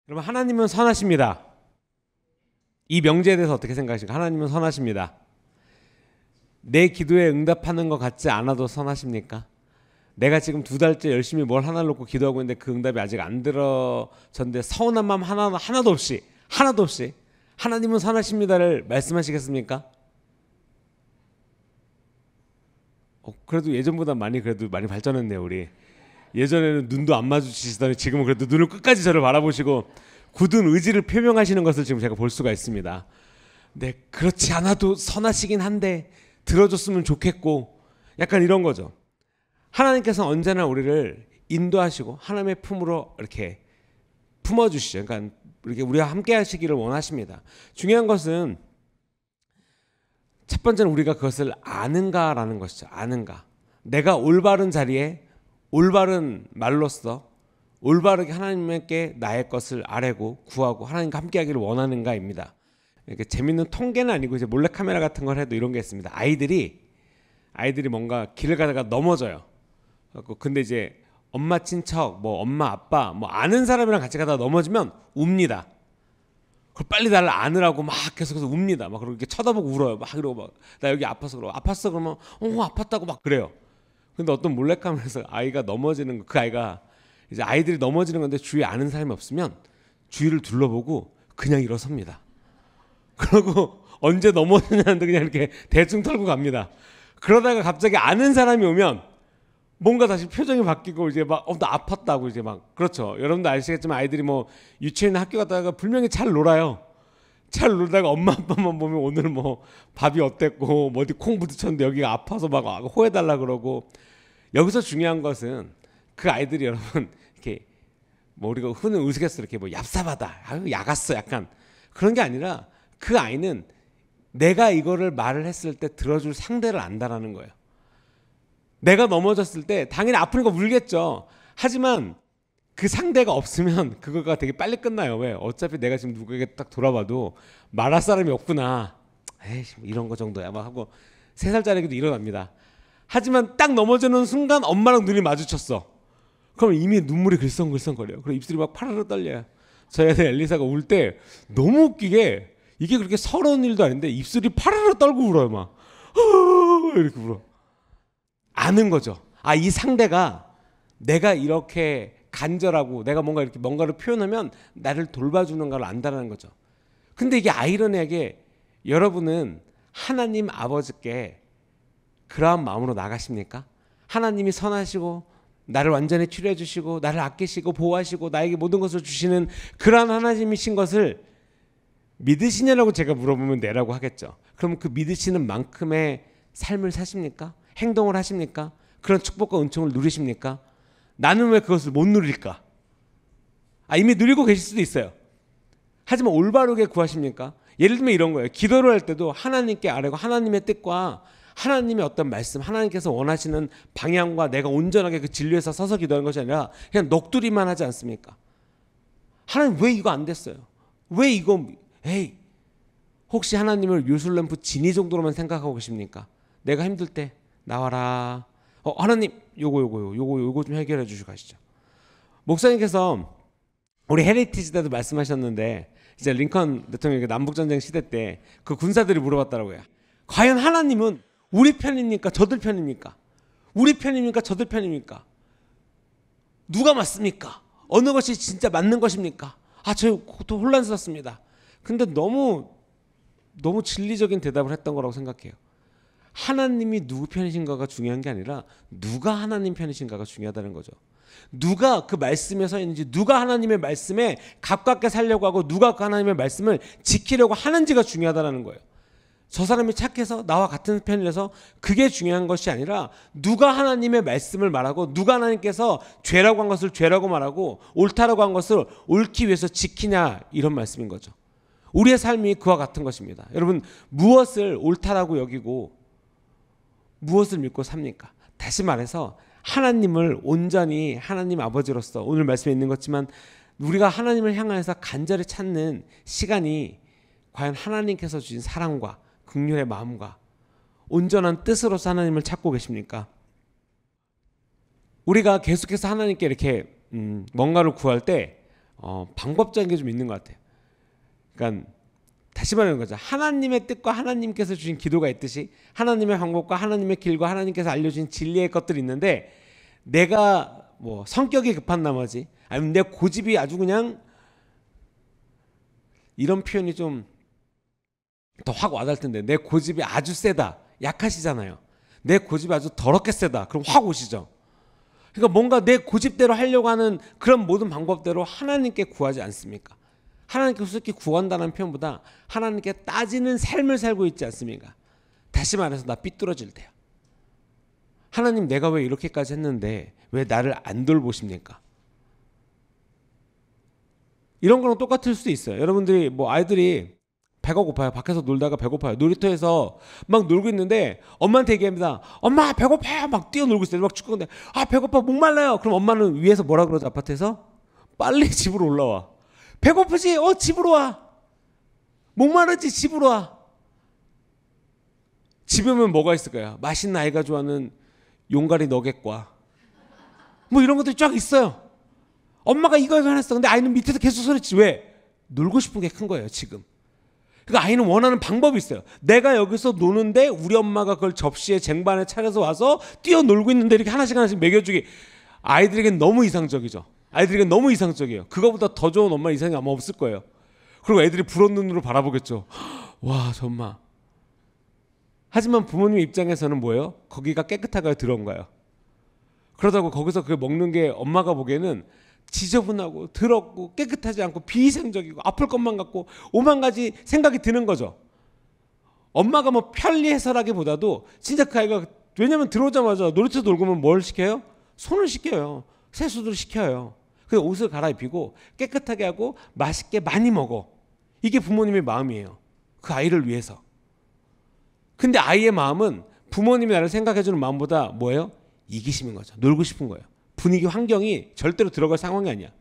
그러면 하나님은 선하십니다. 이 명제에 대해서 어떻게 생각하십니까? 하나님은 선하십니다. 내 기도에 응답하는 것 같지 않아도 선하십니까? 내가 지금 2달째 열심히 뭘 하나 놓고 기도하고 있는데 그 응답이 아직 안 들어졌는데 서운한 마음 하나도 없이 하나님은 선하십니다를 말씀하시겠습니까? 그래도 예전보다 많이 발전했네요. 우리 예전에는 눈도 안 마주치시더니 지금은 그래도 눈을 끝까지 저를 바라보시고 굳은 의지를 표명하시는 것을 지금 제가 볼 수가 있습니다. 네, 그렇지 않아도 선하시긴 한데 들어줬으면 좋겠고 약간 이런 거죠. 하나님께서 언제나 우리를 인도하시고 하나님의 품으로 이렇게 품어주시죠. 그러니까 이렇게 우리와 함께 하시기를 원하십니다. 중요한 것은 첫 번째는 우리가 그것을 아는가라는 것이죠. 아는가. 내가 올바른 자리에 올바른 말로써 올바르게 하나님께 나의 것을 아뢰고 구하고 하나님과 함께 하기를 원하는가입니다. 이렇게 재밌는 통계는 아니고 이제 몰래카메라 같은 걸 해도 이런 게 있습니다. 아이들이 뭔가 길을 가다가 넘어져요. 근데 이제 엄마 친척, 뭐 엄마 아빠, 뭐 아는 사람이랑 같이 가다가 넘어지면 웁니다. 그걸 빨리 나를 안으라고 막 계속해서 웁니다. 막 그렇게 쳐다보고 울어요. 막 이러고 막 나 여기 아파서 그러고 아팠어 그러면 아팠다고 막 그래요. 근데 어떤 몰래카메라에서 아이가 넘어지는 거, 그 아이가 이제 아이들이 넘어지는 건데 주위에 아는 사람이 없으면 주위를 둘러보고 그냥 일어섭니다. 그러고 언제 넘어지냐는데 그냥 이렇게 대충 털고 갑니다. 그러다가 갑자기 아는 사람이 오면 뭔가 다시 표정이 바뀌고 이제 막 나 아팠다고 이제 막 그렇죠. 여러분도 아시겠지만 아이들이 뭐 유치원 학교 갔다가 분명히 잘 놀아요. 잘 놀다가 엄마 아빠만 보면 오늘 뭐 밥이 어땠고 뭐 어디 콩 부딪혔는데 여기가 아파서 막 호해달라 그러고. 여기서 중요한 것은 그 아이들이 여러분 이렇게 뭐 우리가 흔히 우스갯소리 이렇게 뭐 얍삽하다, 아유 야갔어 약간 그런 게 아니라 그 아이는 내가 이거를 말을 했을 때 들어줄 상대를 안다라는 거예요. 내가 넘어졌을 때 당연히 아프니까 울겠죠. 하지만 그 상대가 없으면 그거가 되게 빨리 끝나요. 왜? 어차피 내가 지금 누구에게 딱 돌아봐도 말할 사람이 없구나. 에이씨 뭐 이런 거 정도야 막 하고 3살짜리에게도 일어납니다. 하지만 딱 넘어지는 순간 엄마랑 눈이 마주쳤어. 그럼 이미 눈물이 글썽글썽거려요. 그리고 입술이 막 파르르 떨려요. 저희 애들 엘리사가 울 때 너무 웃기게 이게 그렇게 서러운 일도 아닌데 입술이 파르르 떨고 울어요. 막 이렇게 울어. 아는 거죠. 아, 이 상대가 내가 이렇게 간절하고 내가 뭔가 이렇게 뭔가를 표현하면 나를 돌봐주는 걸 안다는 거죠. 근데 이게 아이러니하게 여러분은 하나님 아버지께 그러한 마음으로 나가십니까? 하나님이 선하시고 나를 완전히 치료해 주시고 나를 아끼시고 보호하시고 나에게 모든 것을 주시는 그러한 하나님이신 것을 믿으시냐라고 제가 물어보면 네라고 하겠죠. 그럼 그 믿으시는 만큼의 삶을 사십니까? 행동을 하십니까? 그런 축복과 은총을 누리십니까? 나는 왜 그것을 못 누릴까? 이미 누리고 계실 수도 있어요. 하지만 올바르게 구하십니까? 예를 들면 이런 거예요. 기도를 할 때도 하나님께 아뢰고 하나님의 뜻과 하나님의 어떤 말씀, 하나님께서 원하시는 방향과 내가 온전하게 그 진리에서 서서 기도하는 것이 아니라 그냥 넋두리만 하지 않습니까? 하나님 왜 이거 안 됐어요? 왜 이거 혹시 하나님을 요술램프 지니 정도로만 생각하고 계십니까? 내가 힘들 때 나와라. 하나님 요거 좀 해결해 주시고 가시죠. 목사님께서 우리 헤리티지 때도 말씀하셨는데 이제 링컨 대통령이 남북전쟁 시대 때 그 군사들이 물어봤더라고요. 과연 하나님은 우리 편입니까? 저들 편입니까? 우리 편입니까? 저들 편입니까? 누가 맞습니까? 어느 것이 진짜 맞는 것입니까? 저 혼란스럽습니다. 근데 너무 진리적인 대답을 했던 거라고 생각해요. 하나님이 누구 편이신가가 중요한 게 아니라 누가 하나님 편이신가가 중요하다는 거죠. 누가 그 말씀에 서 있는지, 누가 하나님의 말씀에 가깝게 살려고 하고 누가 그 하나님의 말씀을 지키려고 하는지가 중요하다는 거예요. 저 사람이 착해서 나와 같은 편이라서 그게 중요한 것이 아니라 누가 하나님의 말씀을 말하고 누가 하나님께서 죄라고 한 것을 죄라고 말하고 옳다라고 한 것을 옳기 위해서 지키냐, 이런 말씀인 거죠. 우리의 삶이 그와 같은 것입니다. 여러분, 무엇을 옳다라고 여기고 무엇을 믿고 삽니까? 다시 말해서 하나님을 온전히 하나님 아버지로서 오늘 말씀에 있는 것지만 우리가 하나님을 향해서 간절히 찾는 시간이 과연 하나님께서 주신 사랑과 긍휼의 마음과 온전한 뜻으로서 하나님을 찾고 계십니까? 우리가 계속해서 하나님께 이렇게 뭔가를 구할 때 방법적인 게 좀 있는 것 같아요. 그러니까 다시 말하는 거죠. 하나님의 뜻과 하나님께서 주신 기도가 있듯이 하나님의 방법과 하나님의 길과 하나님께서 알려주신 진리의 것들이 있는데, 내가 뭐 성격이 급한 나머지 아니면 내 고집이 아주 그냥, 이런 표현이 좀 더 확 와닿을 텐데, 내 고집이 아주 세다. 약하시잖아요. 내 고집이 아주 더럽게 세다. 그럼 확 오시죠. 그러니까 뭔가 내 고집대로 하려고 하는 그런 모든 방법대로 하나님께 구하지 않습니까? 하나님께 솔직히 구한다는 표현보다 하나님께 따지는 삶을 살고 있지 않습니까? 다시 말해서 나 삐뚤어질 때요. 하나님, 내가 왜 이렇게까지 했는데 왜 나를 안 돌보십니까? 이런 거랑 똑같을 수도 있어요. 여러분들이 뭐 아이들이 배가 고파요. 밖에서 놀다가 배고파요. 놀이터에서 막 놀고 있는데 엄마한테 얘기합니다. 엄마 배고파요. 막 뛰어놀고 있어요. 막 축구인데 배고파 목말라요. 그럼 엄마는 위에서 뭐라 그러죠? 아파트에서 빨리 집으로 올라와. 배고프지? 집으로 와. 목마르지? 집으로 와. 집에 오면 뭐가 있을까요? 맛있는 아이가 좋아하는 용가리 너겟과 뭐 이런 것들이 쫙 있어요. 엄마가 이거 해놨어. 근데 아이는 밑에서 계속 소리치. 왜? 놀고 싶은 게 큰 거예요 지금. 그러니까 아이는 원하는 방법이 있어요. 내가 여기서 노는데 우리 엄마가 그걸 접시에 쟁반에 차려서 와서 뛰어놀고 있는데 이렇게 하나씩 먹여주기. 아이들에겐 너무 이상적이죠. 아이들에겐 너무 이상적이에요. 그거보다 더 좋은 엄마 이상이 아마 없을 거예요. 그리고 애들이 부러운 눈으로 바라보겠죠. 와, 저 엄마. 하지만 부모님 입장에서는 뭐예요? 거기가 깨끗하가요, 더러운가요? 그러다고 거기서 그걸 먹는 게 엄마가 보기에는 지저분하고 더럽고 깨끗하지 않고 비위생적이고 아플 것만 같고 오만 가지 생각이 드는 거죠. 엄마가 뭐 편리해서라기보다도 진짜 그 아이가, 왜냐면 들어오자마자 놀이터 놀고 오면 뭘 시켜요? 손을 씻겨요. 세수도 시켜요. 그래서 옷을 갈아입히고 깨끗하게 하고 맛있게 많이 먹어. 이게 부모님의 마음이에요. 그 아이를 위해서. 근데 아이의 마음은 부모님이 나를 생각해주는 마음보다 뭐예요? 이기심인 거죠. 놀고 싶은 거예요. 분위기 환경이 절대로 들어갈 상황이 아니야.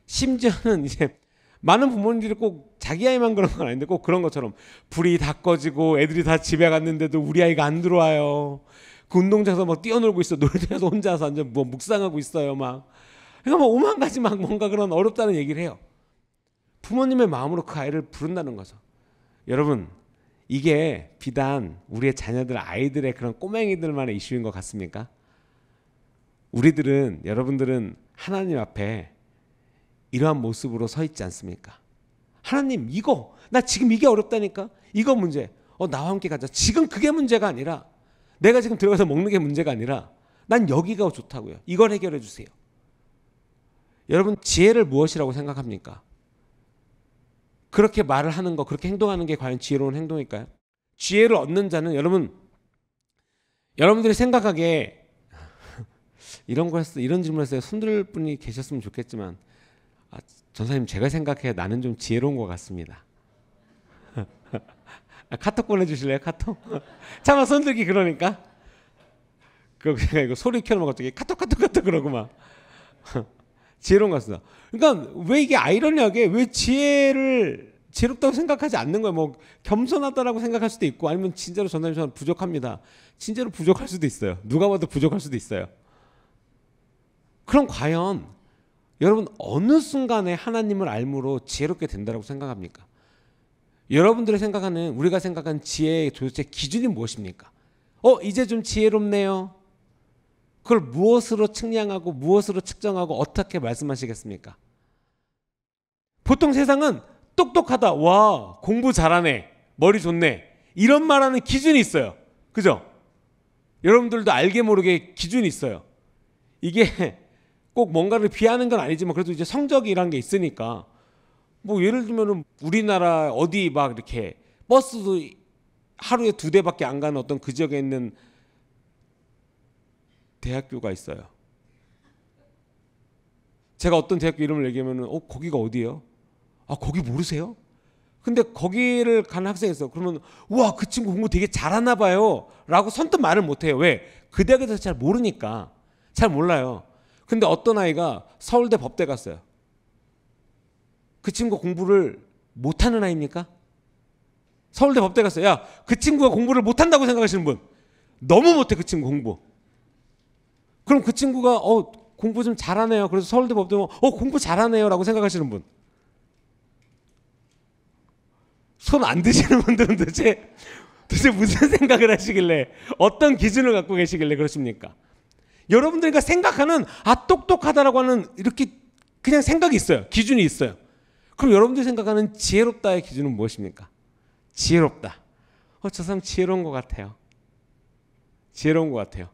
심지어는 이제 많은 부모님들이 꼭 자기 아이만 그런 건 아닌데 꼭 그런 것처럼 불이 다 꺼지고 애들이 다 집에 갔는데도 우리 아이가 안 들어와요. 그 운동장에서 막 뛰어놀고 있어. 놀이터에서 혼자서 완전 뭐 묵상하고 있어요. 막. 그러니까 뭐 오만 가지 막 뭔가 그런 어렵다는 얘기를 해요. 부모님의 마음으로 그 아이를 부른다는 거죠. 여러분, 이게 비단 우리의 자녀들, 아이들의 그런 꼬맹이들만의 이슈인 것 같습니까? 우리들은, 여러분들은 하나님 앞에 이러한 모습으로 서 있지 않습니까? 하나님, 이거 나 지금 이게 어렵다니까. 이거 문제. 나와 함께 가자. 지금 그게 문제가 아니라, 내가 지금 들어가서 먹는 게 문제가 아니라 난 여기가 좋다고요. 이걸 해결해 주세요. 여러분, 지혜를 무엇이라고 생각합니까? 그렇게 말을 하는 거, 그렇게 행동하는 게 과연 지혜로운 행동일까요? 지혜를 얻는 자는, 여러분들이 생각하기에 이런 질문을 했어요. 손들 분이 계셨으면 좋겠지만, 전사님, 제가 생각해 나는 좀 지혜로운 것 같습니다. 카톡 보내주실래요? 카톡? 참아, 손들기. 그러니까 제가 이거 소리 켜놓으면 갑자기 카톡 그러고 막 지혜로운 것 같습니다. 그러니까 왜 이게 아이러니하게 왜 지혜롭다고 생각하지 않는 거예요? 뭐 겸손하다라고 생각할 수도 있고, 아니면 진짜로 전사님 저는 부족합니다. 진짜로 부족할 수도 있어요. 누가 봐도 부족할 수도 있어요. 그럼 과연 여러분 어느 순간에 하나님을 알므로 지혜롭게 된다고 생각합니까? 여러분들이 생각하는, 우리가 생각하는 지혜의 도대체 기준이 무엇입니까? 이제 좀 지혜롭네요. 그걸 무엇으로 측량하고 무엇으로 측정하고 어떻게 말씀하시겠습니까? 보통 세상은 똑똑하다, 와 공부 잘하네, 머리 좋네, 이런 말하는 기준이 있어요. 그죠? 여러분들도 알게 모르게 기준이 있어요. 이게 꼭 뭔가를 비하는 건 아니지만 그래도 이제 성적이란 게 있으니까, 뭐 예를 들면은 우리나라 어디 막 이렇게 버스도 하루에 2대밖에 안 가는 어떤 그 지역에 있는 대학교가 있어요. 제가 어떤 대학교 이름을 얘기하면은 거기가 어디예요? 거기 모르세요? 근데 거기를 가는 학생이 있어. 그러면 우와, 그 친구 공부 되게 잘하나 봐요 라고 선뜻 말을 못해요. 왜? 그 대학에 대해서 잘 모르니까. 잘 몰라요. 근데 어떤 아이가 서울대 법대 갔어요. 그 친구 공부를 못하는 아이입니까? 서울대 법대 갔어요. 야, 그 친구가 공부를 못한다고 생각하시는 분, 너무 못해 그 친구 공부. 그럼 그 친구가 공부 좀 잘하네요. 그래서 서울대 법대 공부 잘하네요 라고 생각하시는 분. 손 안 드시는 분들은 도대체 무슨 생각을 하시길래, 어떤 기준을 갖고 계시길래 그러십니까? 여러분들이 생각하는 똑똑하다라고 하는 이렇게 그냥 생각이 있어요. 기준이 있어요. 그럼 여러분들이 생각하는 지혜롭다의 기준은 무엇입니까? 지혜롭다. 저 사람 지혜로운 것 같아요. 지혜로운 것 같아요.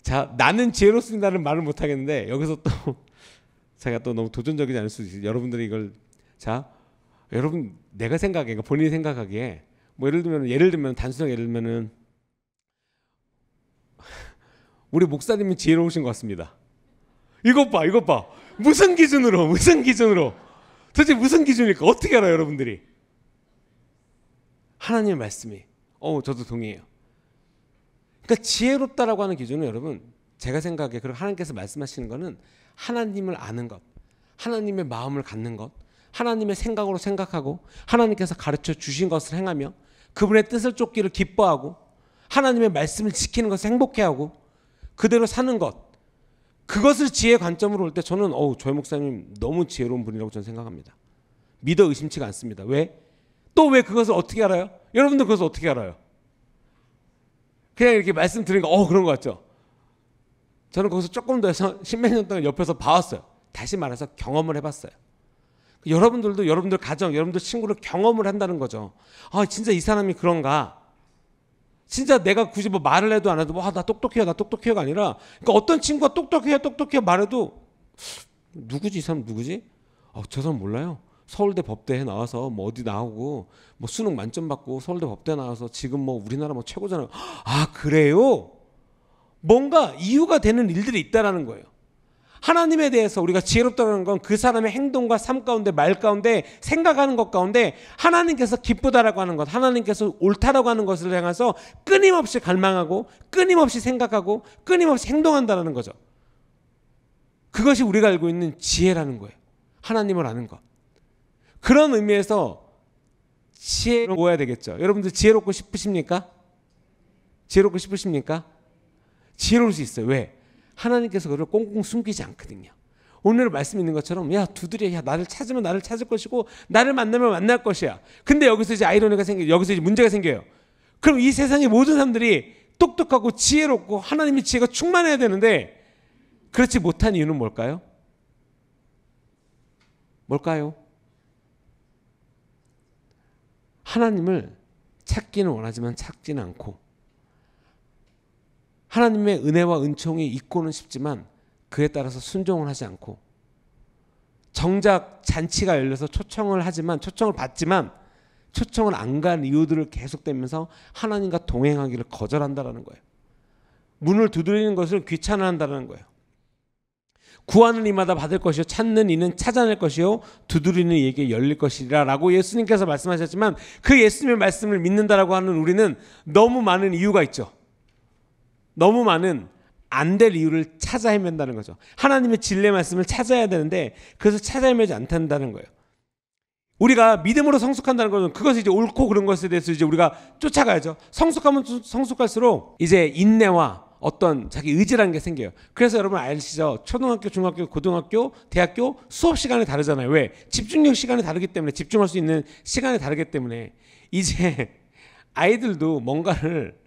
자, 나는 지혜롭습니다는 말을 못 하겠는데, 여기서 또 제가 또 너무 도전적이지 않을 수도 있어요. 여러분들이 이걸, 자, 여러분 내가 생각해, 본인이 생각하기에 뭐 예를 들면 단순하게 예를 들면은 우리 목사님은 지혜로우신 것 같습니다. 이것 봐. 무슨 기준으로? 도대체 무슨 기준일까? 어떻게 알아요, 여러분들이? 하나님의 말씀이. 저도 동의해요. 그러니까 지혜롭다라고 하는 기준은 여러분, 제가 생각해, 그리고 하나님께서 말씀하시는 거는 하나님을 아는 것, 하나님의 마음을 갖는 것, 하나님의 생각으로 생각하고 하나님께서 가르쳐 주신 것을 행하며 그분의 뜻을 쫓기를 기뻐하고 하나님의 말씀을 지키는 것을 행복해하고 그대로 사는 것, 그것을 지혜의 관점으로 볼 때 저는 조혜 목사님 너무 지혜로운 분이라고 저는 생각합니다. 믿어 의심치가 않습니다. 왜? 또 왜 그것을 어떻게 알아요? 여러분들 그것을 어떻게 알아요? 그냥 이렇게 말씀 들으니까 그런 것 같죠? 저는 거기서 조금 더 해서 십몇 년 동안 옆에서 봐왔어요. 다시 말해서 경험을 해봤어요. 여러분들도 여러분들 가정, 여러분들 친구를 경험을 한다는 거죠. 진짜 이 사람이 그런가? 진짜 내가 굳이 뭐 말을 해도 안 해도 나 똑똑해요가 아니라, 그러니까 어떤 친구가 똑똑해요 말해도 누구지? 이 사람 누구지? 저 사람 몰라요. 서울대 법대에 나와서 뭐 어디 나오고 뭐 수능 만점 받고 서울대 법대 나와서 지금 뭐 우리나라 뭐 최고잖아요. 그래요? 뭔가 이유가 되는 일들이 있다라는 거예요. 하나님에 대해서 우리가 지혜롭다는 건 그 사람의 행동과 삶 가운데, 말 가운데, 생각하는 것 가운데 하나님께서 기쁘다라고 하는 것, 하나님께서 옳다라고 하는 것을 향해서 끊임없이 갈망하고 끊임없이 생각하고 끊임없이 행동한다는 거죠. 그것이 우리가 알고 있는 지혜라는 거예요. 하나님을 아는 것. 그런 의미에서 지혜로워야 되겠죠. 여러분들 지혜롭고 싶으십니까? 지혜롭고 싶으십니까? 지혜로울 수 있어요. 왜? 하나님께서 그걸 꽁꽁 숨기지 않거든요. 오늘 말씀 있는 것처럼 두드려, 나를 찾으면 나를 찾을 것이고 나를 만나면 만날 것이야. 근데 여기서 이제 아이러니가 생겨요. 여기서 이제 문제가 생겨요. 그럼 이 세상의 모든 사람들이 똑똑하고 지혜롭고 하나님의 지혜가 충만해야 되는데 그렇지 못한 이유는 뭘까요? 하나님을 찾기는 원하지만 찾지는 않고, 하나님의 은혜와 은총이 있고는 싶지만 그에 따라서 순종을 하지 않고, 정작 잔치가 열려서 초청을 받지만 초청을 안 간 이유들을 계속되면서 하나님과 동행하기를 거절한다라는 거예요. 문을 두드리는 것을 귀찮아한다는 거예요. 구하는 이마다 받을 것이요, 찾는 이는 찾아낼 것이요, 두드리는 이에게 열릴 것이라 라고 예수님께서 말씀하셨지만, 그 예수님의 말씀을 믿는다라고 하는 우리는 너무 많은 이유가 있죠. 너무 많은 안 될 이유를 찾아 헤맨다는 거죠. 하나님의 진리의 말씀을 찾아야 되는데 그래서 찾아 헤매지 않는다는 거예요. 우리가 믿음으로 성숙한다는 것은 그것이 이제 옳고 그런 것에 대해서 이제 우리가 쫓아가야죠. 성숙하면 성숙할수록 이제 인내와 어떤 자기 의지라는 게 생겨요. 그래서 여러분 아시죠? 초등학교, 중학교, 고등학교, 대학교 수업 시간이 다르잖아요. 왜? 집중력 시간이 다르기 때문에, 집중할 수 있는 시간이 다르기 때문에 이제 아이들도 뭔가를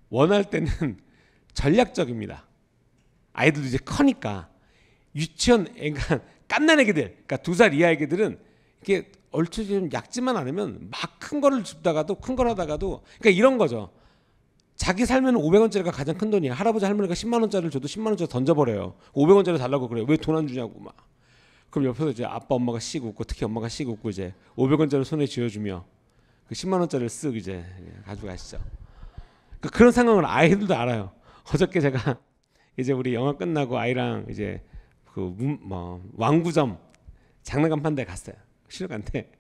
원할 때는 전략적입니다. 아이들도 이제 커니까. 유치원 애가 깐난 애기들, 그러니까 2살 이하 애기들은 이게 얼추 좀 약지만 않으면 막 큰 거를 줍다가도, 큰 걸 하다가도, 그러니까 이런 거죠. 자기 살면 500원짜리가 가장 큰 돈이에요. 할아버지 할머니가 10만 원짜리를 줘도 10만 원짜리 던져버려요. 500원짜리 달라고 그래요. 왜 돈 안 주냐고 막. 그럼 옆에서 이제 아빠 엄마가 씩 웃고, 특히 엄마가 씩 웃고 이제 500원짜리 손에 쥐어주며 그 10만 원짜리를 쓱 이제 가져가시죠. 그런 상황을 아이들도 알아요. 어저께 제가 이제 우리 영화 끝나고 아이랑 이제 그 왕구점 장난감 파는 데 갔어요. 실력한테.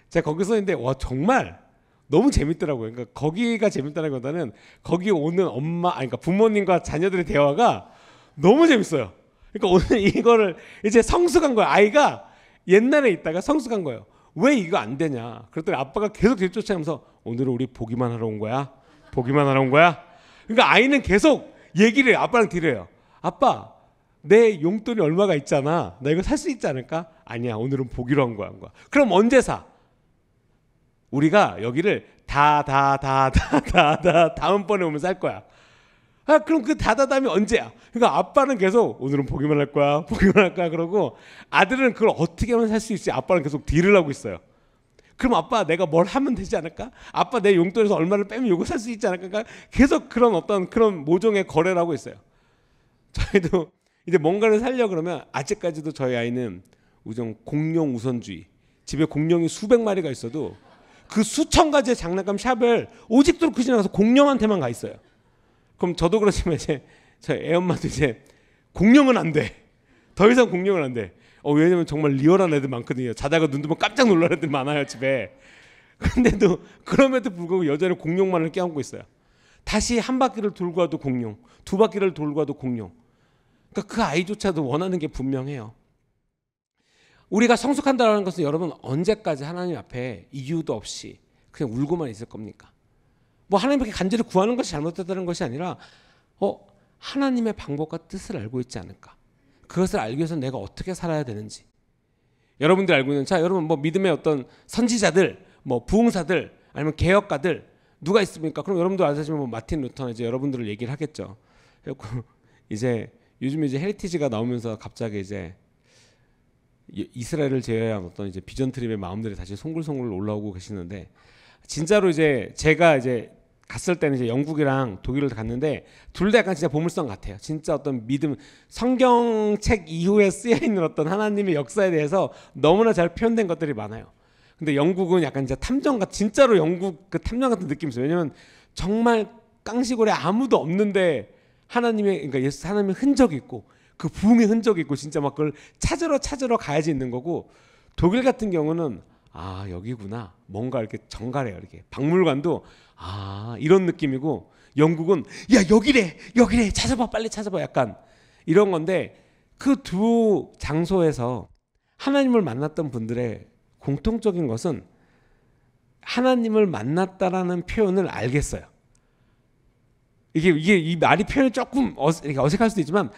제가 거기서 있는데 정말 너무 재밌더라고요. 그러니까 거기가 재밌다기보다는 거기 오는 그러니까 부모님과 자녀들의 대화가 너무 재밌어요. 그러니까 오늘 이거를 이제 성숙한 거예요. 아이가 옛날에 있다가 성숙한 거예요. 왜 이거 안 되냐? 그랬더니 아빠가 계속 뒤쫓아가면서 오늘은 우리 보기만 하러 온 거야. 보기만 하러 온 거야. 그러니까 아이는 계속 얘기를 해요. 아빠랑 드려요. 아빠 내 용돈이 얼마가 있잖아. 나 이거 살 수 있지 않을까? 아니야, 오늘은 보기로 한 거야. 그럼 언제 사? 우리가 여기를 다음번에 오면 살 거야. 아, 그럼 그 다음이 언제야? 그러니까 아빠는 계속 오늘은 보기만 할 거야, 보기만 할 거야 그러고, 아들은 그걸 어떻게 하면 살 수 있지? 아빠는 계속 딜을 하고 있어요. 그럼 아빠 내가 뭘 하면 되지 않을까? 아빠 내 용돈에서 얼마를 빼면 이거 살 수 있지 않을까? 그러니까 계속 그런 어떤 그런 모종의 거래를 하고 있어요. 저희도 이제 뭔가를 살려 그러면, 아직까지도 저희 아이는 공룡 우선주의. 집에 공룡이 수백 마리가 있어도 그 수천 가지의 장난감 샵을 오직도록 그 지나가서 공룡한테만 가 있어요. 그럼 저도 그렇지만 이제 저희 애엄마도 이제 공룡은 안 돼. 더 이상 공룡은 안 돼. 왜냐면 정말 리얼한 애들 많거든요. 자다가 눈 뜨면 깜짝 놀랄 애들 많아요, 집에. 근데도 그럼에도 불구하고 여전히 공룡만을 껴안고 있어요. 다시 한 바퀴를 돌고 와도 공룡, 두 바퀴를 돌고 와도 공룡. 그러니까 그 아이조차도 원하는 게 분명해요. 우리가 성숙한다는 것은 여러분 언제까지 하나님 앞에 이유도 없이 그냥 울고만 있을 겁니까? 뭐 하나님께 간절히 구하는 것이 잘못됐다는 것이 아니라 하나님의 방법과 뜻을 알고 있지 않을까? 그것을 알기 위해서 내가 어떻게 살아야 되는지. 여러분들이 알고 있는, 자 여러분 뭐 믿음의 어떤 선지자들, 뭐 부흥사들, 아니면 개혁가들 누가 있습니까? 그럼 여러분들 아시지만 뭐 마틴 루터나 이제 여러분들을 얘기를 하겠죠. 그리고 이제 요즘 이제 헤리티지가 나오면서 갑자기 이제 이스라엘을 제외한 어떤 이제 비전 트립의 마음들이 다시 송글송글 올라오고 계시는데, 진짜로 이제 제가 이제 갔을 때는 이제 영국이랑 독일을 갔는데 둘 다 약간 진짜 보물섬 같아요. 진짜 어떤 믿음, 성경책 이후에 쓰여 있는 어떤 하나님의 역사에 대해서 너무나 잘 표현된 것들이 많아요. 근데 영국은 약간 진짜 탐정같, 진짜로 영국 그 탐정 같은 느낌이 있어요. 왜냐면 정말 깡시골에 아무도 없는데 하나님의, 그러니까 예수 하나님의 흔적이 있고 그 부흥의 흔적이 있고 진짜 막 그걸 찾으러 가야지 있는 거고, 독일 같은 경우는 아 여기구나, 뭔가 이렇게 정갈해요. 이렇게 박물관도 아 이런 느낌이고, 영국은 야 여기래 찾아봐, 빨리 찾아봐, 약간 이런 건데, 그 두 장소에서 하나님을 만났던 분들의 공통적인 것은 하나님을 만났다라는 표현을 알겠어요. 이게 이 말이 표현이 조금 어색할 수도 있지만,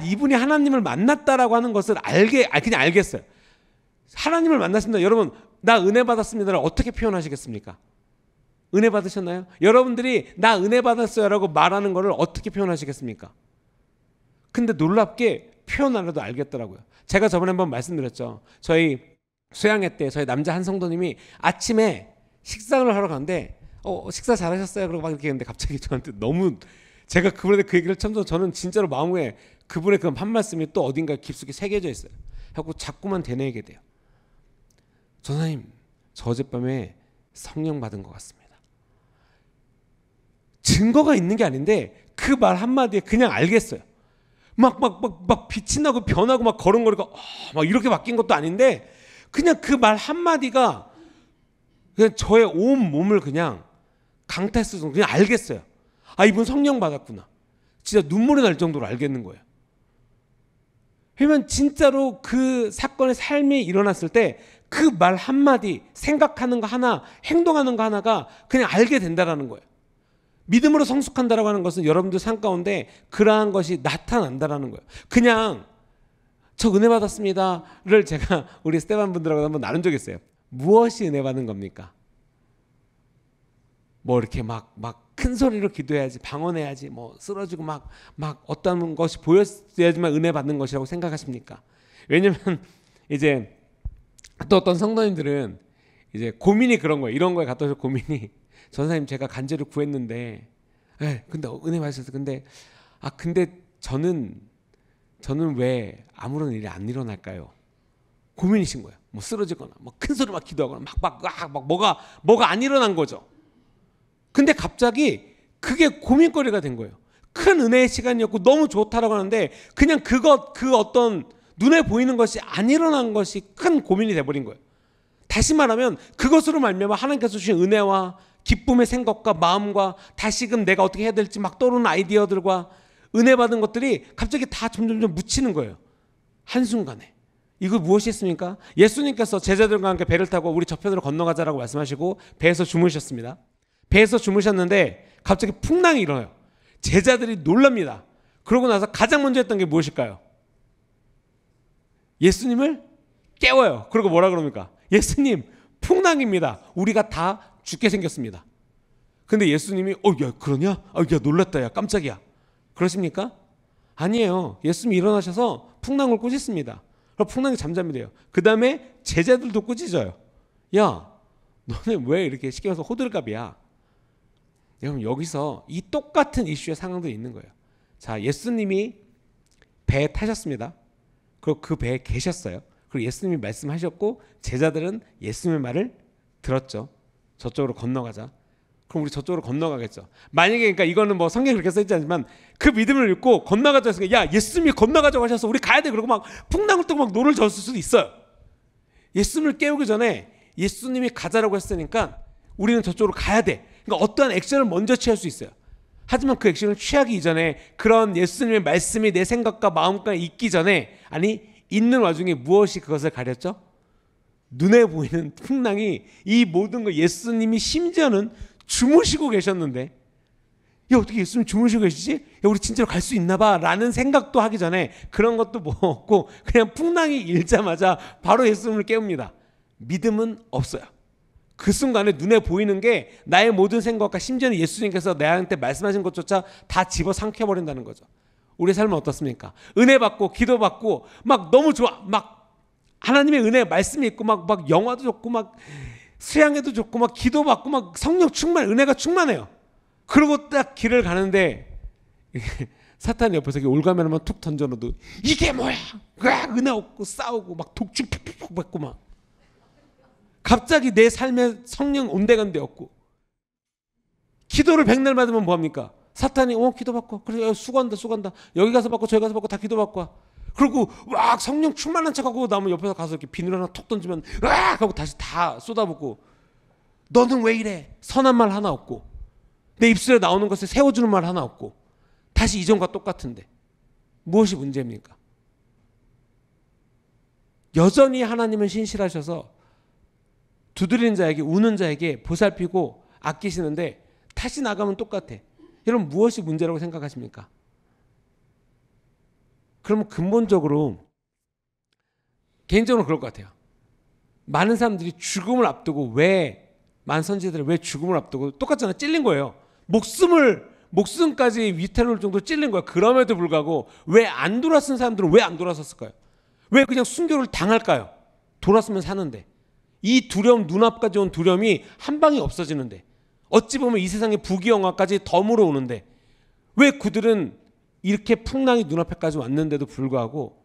이분이 하나님을 만났다라고 하는 것을 그냥 알겠어요. 하나님을 만났습니다. 여러분 나 은혜 받았습니다를 어떻게 표현하시겠습니까? 은혜 받으셨나요? 여러분들이 나 은혜 받았어요라고 말하는 거를 어떻게 표현하시겠습니까? 근데 놀랍게 표현 안 해도 알겠더라고요. 제가 저번에 한번 말씀드렸죠. 저희 수양회 때 저희 남자 한 성도님이 아침에 식사를 하러 가는데 식사 잘하셨어요? 그러고 막 이렇게 했는데 갑자기 저한테 너무, 제가 그분한테 그 얘기를 처음 들어서 저는 진짜로 마음에 그분의 그 한 말씀이 또 어딘가 깊숙이 새겨져 있어요. 하고 자꾸만 되뇌게 돼요. 전사님, 저 어젯밤에 성령 받은 것 같습니다. 증거가 있는 게 아닌데 그 말 한마디에 그냥 알겠어요. 막 빛이 나고 변하고 막 걸음걸이가 막 이렇게 바뀐 것도 아닌데, 그냥 그 말 한마디가 그냥 저의 온 몸을 그냥 강타했어서 그냥 알겠어요. 이분 성령 받았구나. 진짜 눈물이 날 정도로 알겠는 거예요. 그러면 진짜로 그 사건의 삶이 일어났을 때 그 말 한마디, 생각하는 거 하나, 행동하는 거 하나가 그냥 알게 된다라는 거예요. 믿음으로 성숙한다라고 하는 것은 여러분들 삶 가운데 그러한 것이 나타난다라는 거예요. 그냥 저 은혜 받았습니다를 제가 우리 스테반 분들하고 한번 나눈 적이 있어요. 무엇이 은혜 받는 겁니까? 뭐 이렇게 막 큰 소리로 기도해야지, 방언해야지, 뭐 쓰러지고 막 어떤 것이 보였어야지만 은혜 받는 것이라고 생각하십니까? 왜냐면 이제 또 어떤 성도님들은 이제 고민이 그런 거예요. 이런 거에 갖다 줘 고민이, 전사님 제가 간절히 구했는데, 근데 은혜 받으셨어요. 근데 저는 왜 아무런 일이 안 일어날까요? 고민이신 거예요. 뭐 쓰러지거나, 뭐 큰 소리 막 기도하거나, 막 뭐가 안 일어난 거죠. 근데 갑자기 그게 고민거리가 된 거예요. 큰 은혜의 시간이었고 너무 좋다라고 하는데 그냥 그 어떤 눈에 보이는 것이 안 일어난 것이 큰 고민이 돼버린 거예요. 다시 말하면 그것으로 말미암아 하나님께서 주신 은혜와 기쁨의 생각과 마음과 다시금 내가 어떻게 해야 될지 막 떠오르는 아이디어들과 은혜 받은 것들이 갑자기 다 점점 묻히는 거예요. 한순간에. 이거 무엇이 있습니까? 예수님께서 제자들과 함께 배를 타고 우리 저편으로 건너가자라고 말씀하시고 배에서 주무셨습니다. 배에서 주무셨는데 갑자기 풍랑이 일어나요. 제자들이 놀랍니다. 그러고 나서 가장 먼저 했던 게 무엇일까요? 예수님을 깨워요. 그리고 뭐라 그럽니까? 예수님, 풍랑입니다. 우리가 다 죽게 생겼습니다. 근데 예수님이 야 그러냐? 야 놀랐다. 야 깜짝이야. 그러십니까? 아니에요. 예수님이 일어나셔서 풍랑을 꾸짖습니다. 그럼 풍랑이 잠잠이 돼요. 그 다음에 제자들도 꾸짖어요. 야 너네 왜 이렇게 쉽게 말해서 호들갑이야? 여러분 여기서 이 똑같은 이슈의 상황들이 있는 거예요. 자, 예수님이 배에 타셨습니다. 그리고 그 배에 계셨어요. 그리고 예수님이 말씀하셨고 제자들은 예수님의 말을 들었죠. 저쪽으로 건너가자. 그럼 우리 저쪽으로 건너가겠죠. 만약에 그러니까 이거는 뭐 성경에 그렇게 써있지 않지만 그 믿음을 읽고 건너가자 했으니까 야 예수님이 건너가자고 하셔서 우리 가야 돼. 그러고 막 풍랑을 뜨고 막 노를 졌을 수도 있어요. 예수님을 깨우기 전에 예수님이 가자라고 했으니까 우리는 저쪽으로 가야 돼. 그러니까 어떠한 액션을 먼저 취할 수 있어요. 하지만 그 액션을 취하기 이전에 그런 예수님의 말씀이 내 생각과 마음까지 있기 전에 있는 와중에 무엇이 그것을 가렸죠? 눈에 보이는 풍랑이 이 모든 거 예수님이 심지어는 주무시고 계셨는데 야 어떻게 예수님 주무시고 계시지? 야 우리 진짜로 갈 수 있나 봐 라는 생각도 하기 전에 그런 것도 뭐 없고 그냥 풍랑이 일자마자 바로 예수님을 깨웁니다. 믿음은 없어요. 그 순간에 눈에 보이는 게 나의 모든 생각과 심지어는 예수님께서 나한테 말씀하신 것조차 다 집어삼켜버린다는 거죠. 우리 삶은 어떻습니까? 은혜 받고 기도 받고 막 너무 좋아. 막 하나님의 은혜 말씀이 있고 막 영화도 좋고 막 수양회도 좋고 막 기도 받고 막 성령 충만 은혜가 충만해요. 그러고 딱 길을 가는데 사탄이 옆에서 올가면만 툭 던져놓도 이게 뭐야? 은혜 없고 싸우고 막 독주 푹푹 받고 막 갑자기 내 삶에 성령 온데간데 없고 기도를 백날 받으면 뭐합니까? 사탄이 기도 받고 그래 수고한다 여기 가서 받고 저기 가서 받고 다 기도 받고 그리고 막 성령 충만한 척하고 나면 옆에서 가서 이렇게 비늘 하나 톡 던지면 으악 하고 다시 다 쏟아붓고 너는 왜 이래? 선한 말 하나 없고 내 입술에 나오는 것을 세워주는 말 하나 없고 다시 이전과 똑같은데 무엇이 문제입니까? 여전히 하나님은 신실하셔서 두드리는 자에게 우는 자에게 보살피고 아끼시는데 다시 나가면 똑같아. 여러분 무엇이 문제라고 생각하십니까? 그러면 근본적으로 개인적으로 그럴 것 같아요. 많은 사람들이 죽음을 앞두고 많은 선지자들이 왜 죽음을 앞두고 똑같잖아요. 찔린 거예요. 목숨까지 위태로울 정도로 찔린 거예요. 그럼에도 불구하고 왜 안 돌아선 사람들은 왜 안 돌아섰을까요? 왜 그냥 순교를 당할까요? 돌았으면 사는데. 이 두려움, 눈앞까지 온 두려움이 한 방에 없어지는데 어찌 보면 이 세상의 부귀영화까지 덤으로 오는데 왜 그들은 이렇게 풍랑이 눈앞에까지 왔는데도 불구하고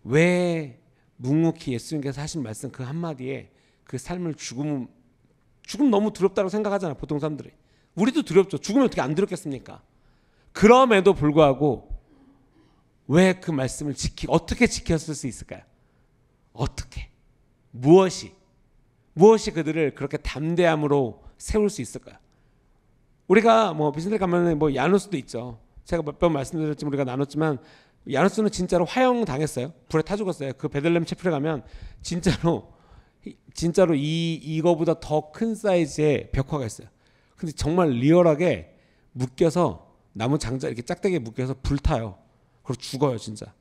왜 묵묵히 예수님께서 하신 말씀 그 한마디에 그 삶을 죽음 너무 두렵다고 생각하잖아요. 보통 사람들이. 우리도 두렵죠. 죽으면 어떻게 안 두렵겠습니까? 그럼에도 불구하고 왜 그 말씀을 어떻게 지켰을 수 있을까요? 어떻게? 무엇이 그들을 그렇게 담대함으로 세울 수 있을까요? 우리가 뭐 비슷하게 가면 뭐 야누스도 있죠. 제가 몇 번 말씀드렸지만 우리가 나눴지만 야누스는 진짜로 화형 당했어요. 불에 타 죽었어요. 그 베들레헴 채플에 가면 진짜로 이거보다 더 큰 사이즈의 벽화가 있어요. 근데 정말 리얼하게 묶여서 나무 장자 이렇게 짝대기에 묶여서 불타요. 그리고 죽어요, 진짜.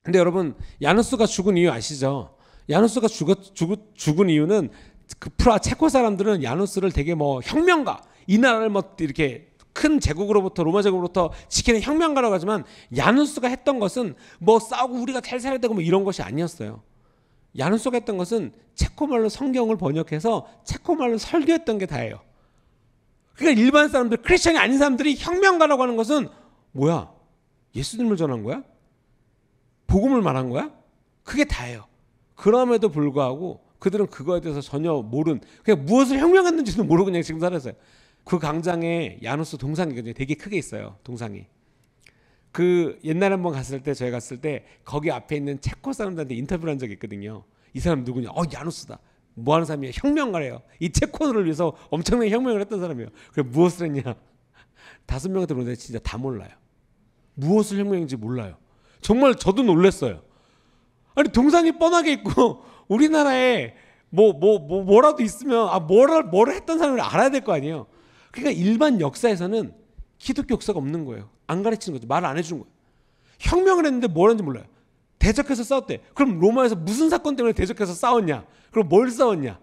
근데 여러분 야누스가 죽은 이유 아시죠? 야누스가 죽은 이유는 그 체코 사람들은 야누스를 되게 뭐 혁명가, 이 나라를 뭐 이렇게 큰 제국으로부터 로마 제국으로부터 지키는 혁명가라고 하지만 야누스가 했던 것은 뭐 싸우고 우리가 잘 살아야 되고 뭐 이런 것이 아니었어요. 야누스가 했던 것은 체코말로 성경을 번역해서 체코말로 설교했던 게 다예요. 그러니까 일반 사람들, 크리스천이 아닌 사람들이 혁명가라고 하는 것은 뭐야? 예수님을 전한 거야? 복음을 말한 거야? 그게 다예요. 그럼에도 불구하고 그들은 그거에 대해서 전혀 그냥 무엇을 혁명했는지도 모르고 그냥 지금 살았어요. 그 광장에 야누스 동상이 되게 크게 있어요. 동상이. 그 옛날에 한번 저희 갔을 때 거기 앞에 있는 체코 사람들한테 인터뷰를 한 적이 있거든요. 이 사람 누구냐? 야누스다. 뭐 하는 사람이야? 혁명가래요. 이 체코를 위해서 엄청나게 혁명을 했던 사람이에요. 그래 무엇을 했냐? 5명한테 물었는데 진짜 다 몰라요. 무엇을 혁명인지 몰라요. 정말 저도 놀랐어요. 아니 동상이 뻔하게 있고 우리나라에 뭐라도 있으면 뭐를 했던 사람을 알아야 될 거 아니에요. 그러니까 일반 역사에서는 기독교 역사가 없는 거예요. 안 가르치는 거죠. 말을 안 해주는 거예요. 혁명을 했는데 뭘 했는지 몰라요. 대적해서 싸웠대. 그럼 로마에서 무슨 사건 때문에 대적해서 싸웠냐? 그럼 뭘 싸웠냐?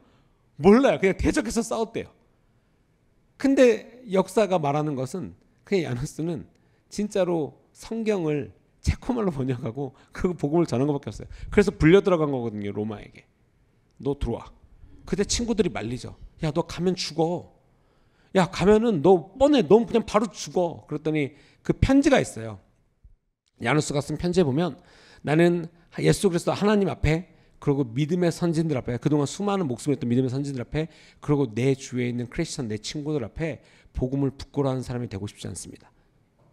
몰라요. 그냥 대적해서 싸웠대요. 근데 역사가 말하는 것은 그냥 야누스는 진짜로 성경을 체코말로 번역하고 그 복음을 전한 것밖에 없어요. 그래서 불려 들어간 거거든요. 로마에게. 너 들어와. 그때 친구들이 말리죠. 야, 너 가면 죽어. 야, 가면은 너 뻔해. 너 그냥 바로 죽어. 그랬더니 그 편지가 있어요. 야누스가 쓴 편지에 보면 나는 예수 그리스도 하나님 앞에 그리고 믿음의 선진들 앞에 그동안 수많은 목숨을 했던 믿음의 선진들 앞에 그리고 내 주위에 있는 크리스천 내 친구들 앞에 복음을 부끄러워하는 사람이 되고 싶지 않습니다.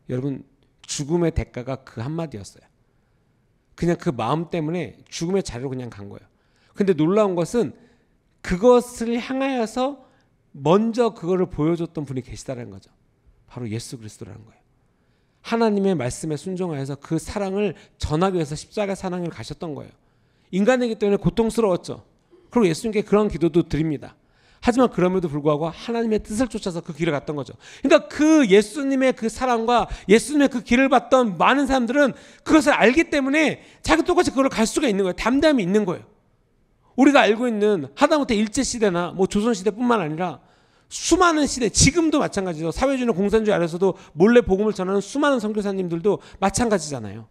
여러분 죽음의 대가가 그 한마디였어요. 그냥 그 마음 때문에 죽음의 자리로 그냥 간 거예요. 근데 놀라운 것은 그것을 향하여서 먼저 그거를 보여줬던 분이 계시다는 거죠. 바로 예수 그리스도라는 거예요. 하나님의 말씀에 순종하여서 그 사랑을 전하기 위해서 십자가 사랑을 가셨던 거예요. 인간이기 때문에 고통스러웠죠. 그리고 예수님께 그런 기도도 드립니다. 하지만 그럼에도 불구하고 하나님의 뜻을 쫓아서 그 길을 갔던 거죠. 그러니까 그 예수님의 그 사랑과 예수님의 그 길을 봤던 많은 사람들은 그것을 알기 때문에 자기 똑같이 그걸 갈 수가 있는 거예요. 담대함이 있는 거예요. 우리가 알고 있는 하다못해 일제시대나 뭐 조선시대뿐만 아니라 수많은 시대, 지금도 마찬가지죠. 사회주의나 공산주의 아래서도 몰래 복음을 전하는 수많은 선교사님들도 마찬가지잖아요.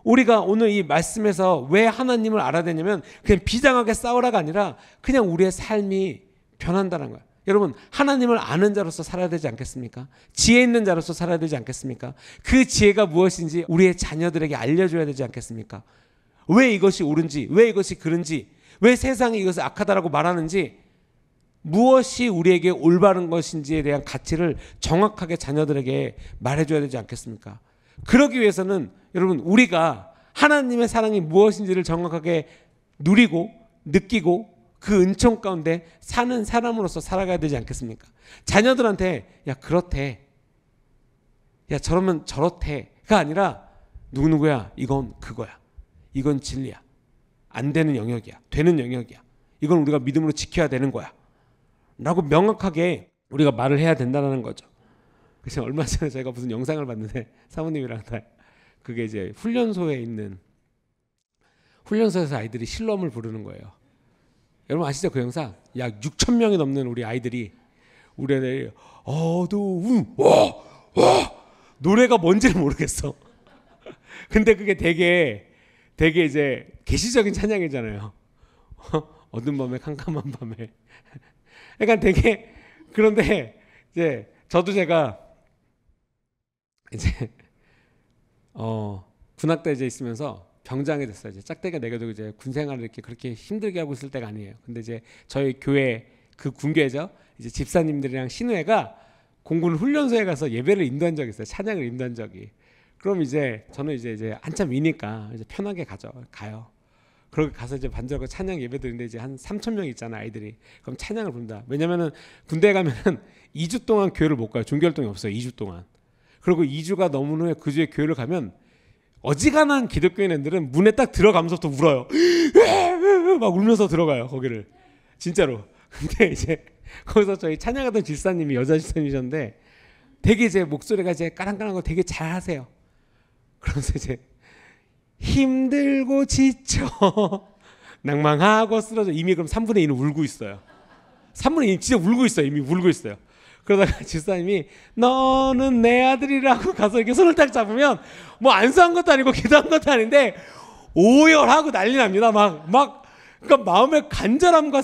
우리가 오늘 이 말씀에서 왜 하나님을 알아야 되냐면 그냥 비장하게 싸우라가 아니라 그냥 우리의 삶이 변한다는 거예요. 여러분 하나님을 아는 자로서 살아야 되지 않겠습니까? 지혜 있는 자로서 살아야 되지 않겠습니까? 그 지혜가 무엇인지 우리의 자녀들에게 알려줘야 되지 않겠습니까? 왜 이것이 옳은지, 왜 이것이 그른지, 왜 세상이 이것을 악하다라고 말하는지, 무엇이 우리에게 올바른 것인지에 대한 가치를 정확하게 자녀들에게 말해줘야 되지 않겠습니까? 그러기 위해서는 여러분 우리가 하나님의 사랑이 무엇인지를 정확하게 누리고 느끼고 그 은총 가운데 사는 사람으로서 살아가야 되지 않겠습니까? 자녀들한테 야 그렇대, 야 저러면 저렇대가 아니라 누구누구야 이건 그거야, 이건 진리야, 안 되는 영역이야, 되는 영역이야, 이건 우리가 믿음으로 지켜야 되는 거야 라고 명확하게 우리가 말을 해야 된다는 거죠. 그래서 얼마 전에 저희가 무슨 영상을 봤는데 사모님이랑 다 그게 이제 훈련소에 있는, 훈련소에서 아이들이 실럼을 부르는 거예요. 여러분 아시죠 그 영상? 약 6,000명이 넘는 우리 아이들이 우리 애들이 어두운 와 노래가 뭔지를 모르겠어. 근데 그게 되게 이제 계시적인 찬양이잖아요. 어두운 밤에 캄캄한 밤에. 그러니까 되게, 그런데 이제 저도 제가 이제 군악대 이제 있으면서 병장이 됐어요. 이제 짝대기가 내가지고 이제 군생활을 이렇게 그렇게 힘들게 하고 있을 때가 아니에요. 근데 이제 저희 교회 그 군교회죠. 이제 집사님들이랑 신우회가 공군 훈련소에 가서 예배를 인도한 적이 있어요. 찬양을 인도한 적이. 그럼 이제 저는 이제 한참 위니까 이제 편하게 가요. 그러고 가서 이제 반주하고 찬양 예배 드리는데 이제 한 3,000명 있잖아 아이들이. 그럼 찬양을 부른다. 왜냐면은 군대에 가면은 2주 동안 교회를 못 가요. 종교활동이 없어요. 2주 동안. 그리고 2주가 넘은 후에 그 주에 교회를 가면 어지간한 기독교인들은 문에 딱 들어가면서부터 울어요. 막 울면서 들어가요 거기를. 진짜로. 근데 이제 거기서 저희 찬양하던 집사님이 여자 집사님이셨는데 되게 이제 목소리가 이제 까랑까랑한 거 되게 잘 하세요. 그러면서 이제 힘들고 지쳐 낭망하고 쓰러져, 이미 그럼 3분의 1은 울고 있어요. 3분의 1 진짜 울고 있어요. 이미 울고 있어요. 그러다가 집사님이 너는 내 아들이라고 가서 이렇게 손을 딱 잡으면 뭐 안수한 것도 아니고 기도한 것도 아닌데 오열하고 난리 납니다. 막 그러니까 마음의 간절함과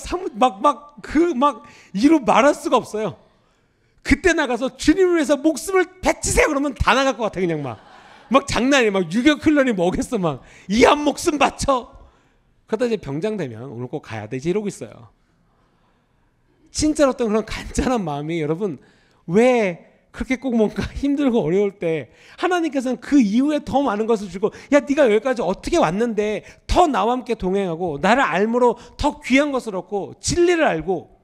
막 이루 말할 수가 없어요. 그때 나가서 주님을 위해서 목숨을 바치세요 그러면 다 나갈 것 같아. 그냥 막 장난이 막 유격 훈련이 뭐겠어. 막 이 한 목숨 바쳐. 그러다 이제 병장 되면 오늘 꼭 가야 되지 이러고 있어요. 진짜로 어떤 그런 간절한 마음이, 여러분 왜 그렇게 꼭 뭔가 힘들고 어려울 때 하나님께서는 그 이후에 더 많은 것을 주고, 야 네가 여기까지 어떻게 왔는데 더 나와 함께 동행하고 나를 알므로 더 귀한 것을 얻고 진리를 알고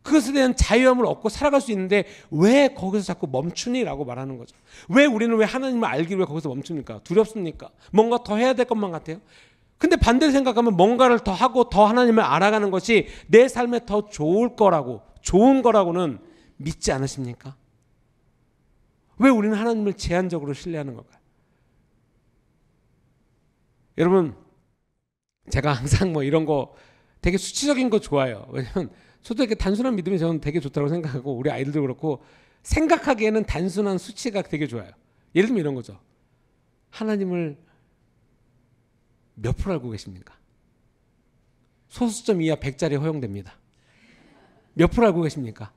그것에 대한 자유함을 얻고 살아갈 수 있는데 왜 거기서 자꾸 멈추니라고 말하는 거죠. 왜 우리는 왜 하나님을 알기 위해 거기서 멈춥니까? 두렵습니까? 뭔가 더 해야 될 것만 같아요. 근데 반대로 생각하면 뭔가를 더 하고 더 하나님을 알아가는 것이 내 삶에 더 좋은 거라고는 믿지 않으십니까? 왜 우리는 하나님을 제한적으로 신뢰하는 걸까요? 여러분, 제가 항상 뭐 이런 거 되게 수치적인 거 좋아해요. 왜냐면 저도 이렇게 단순한 믿음이 저는 되게 좋다고 생각하고 우리 아이들도 그렇고 생각하기에는 단순한 수치가 되게 좋아요. 예를 들면 이런 거죠. 하나님을 몇 프로 알고 계십니까? 소수점 이하 100짜리 허용됩니다. 몇 프로 알고 계십니까?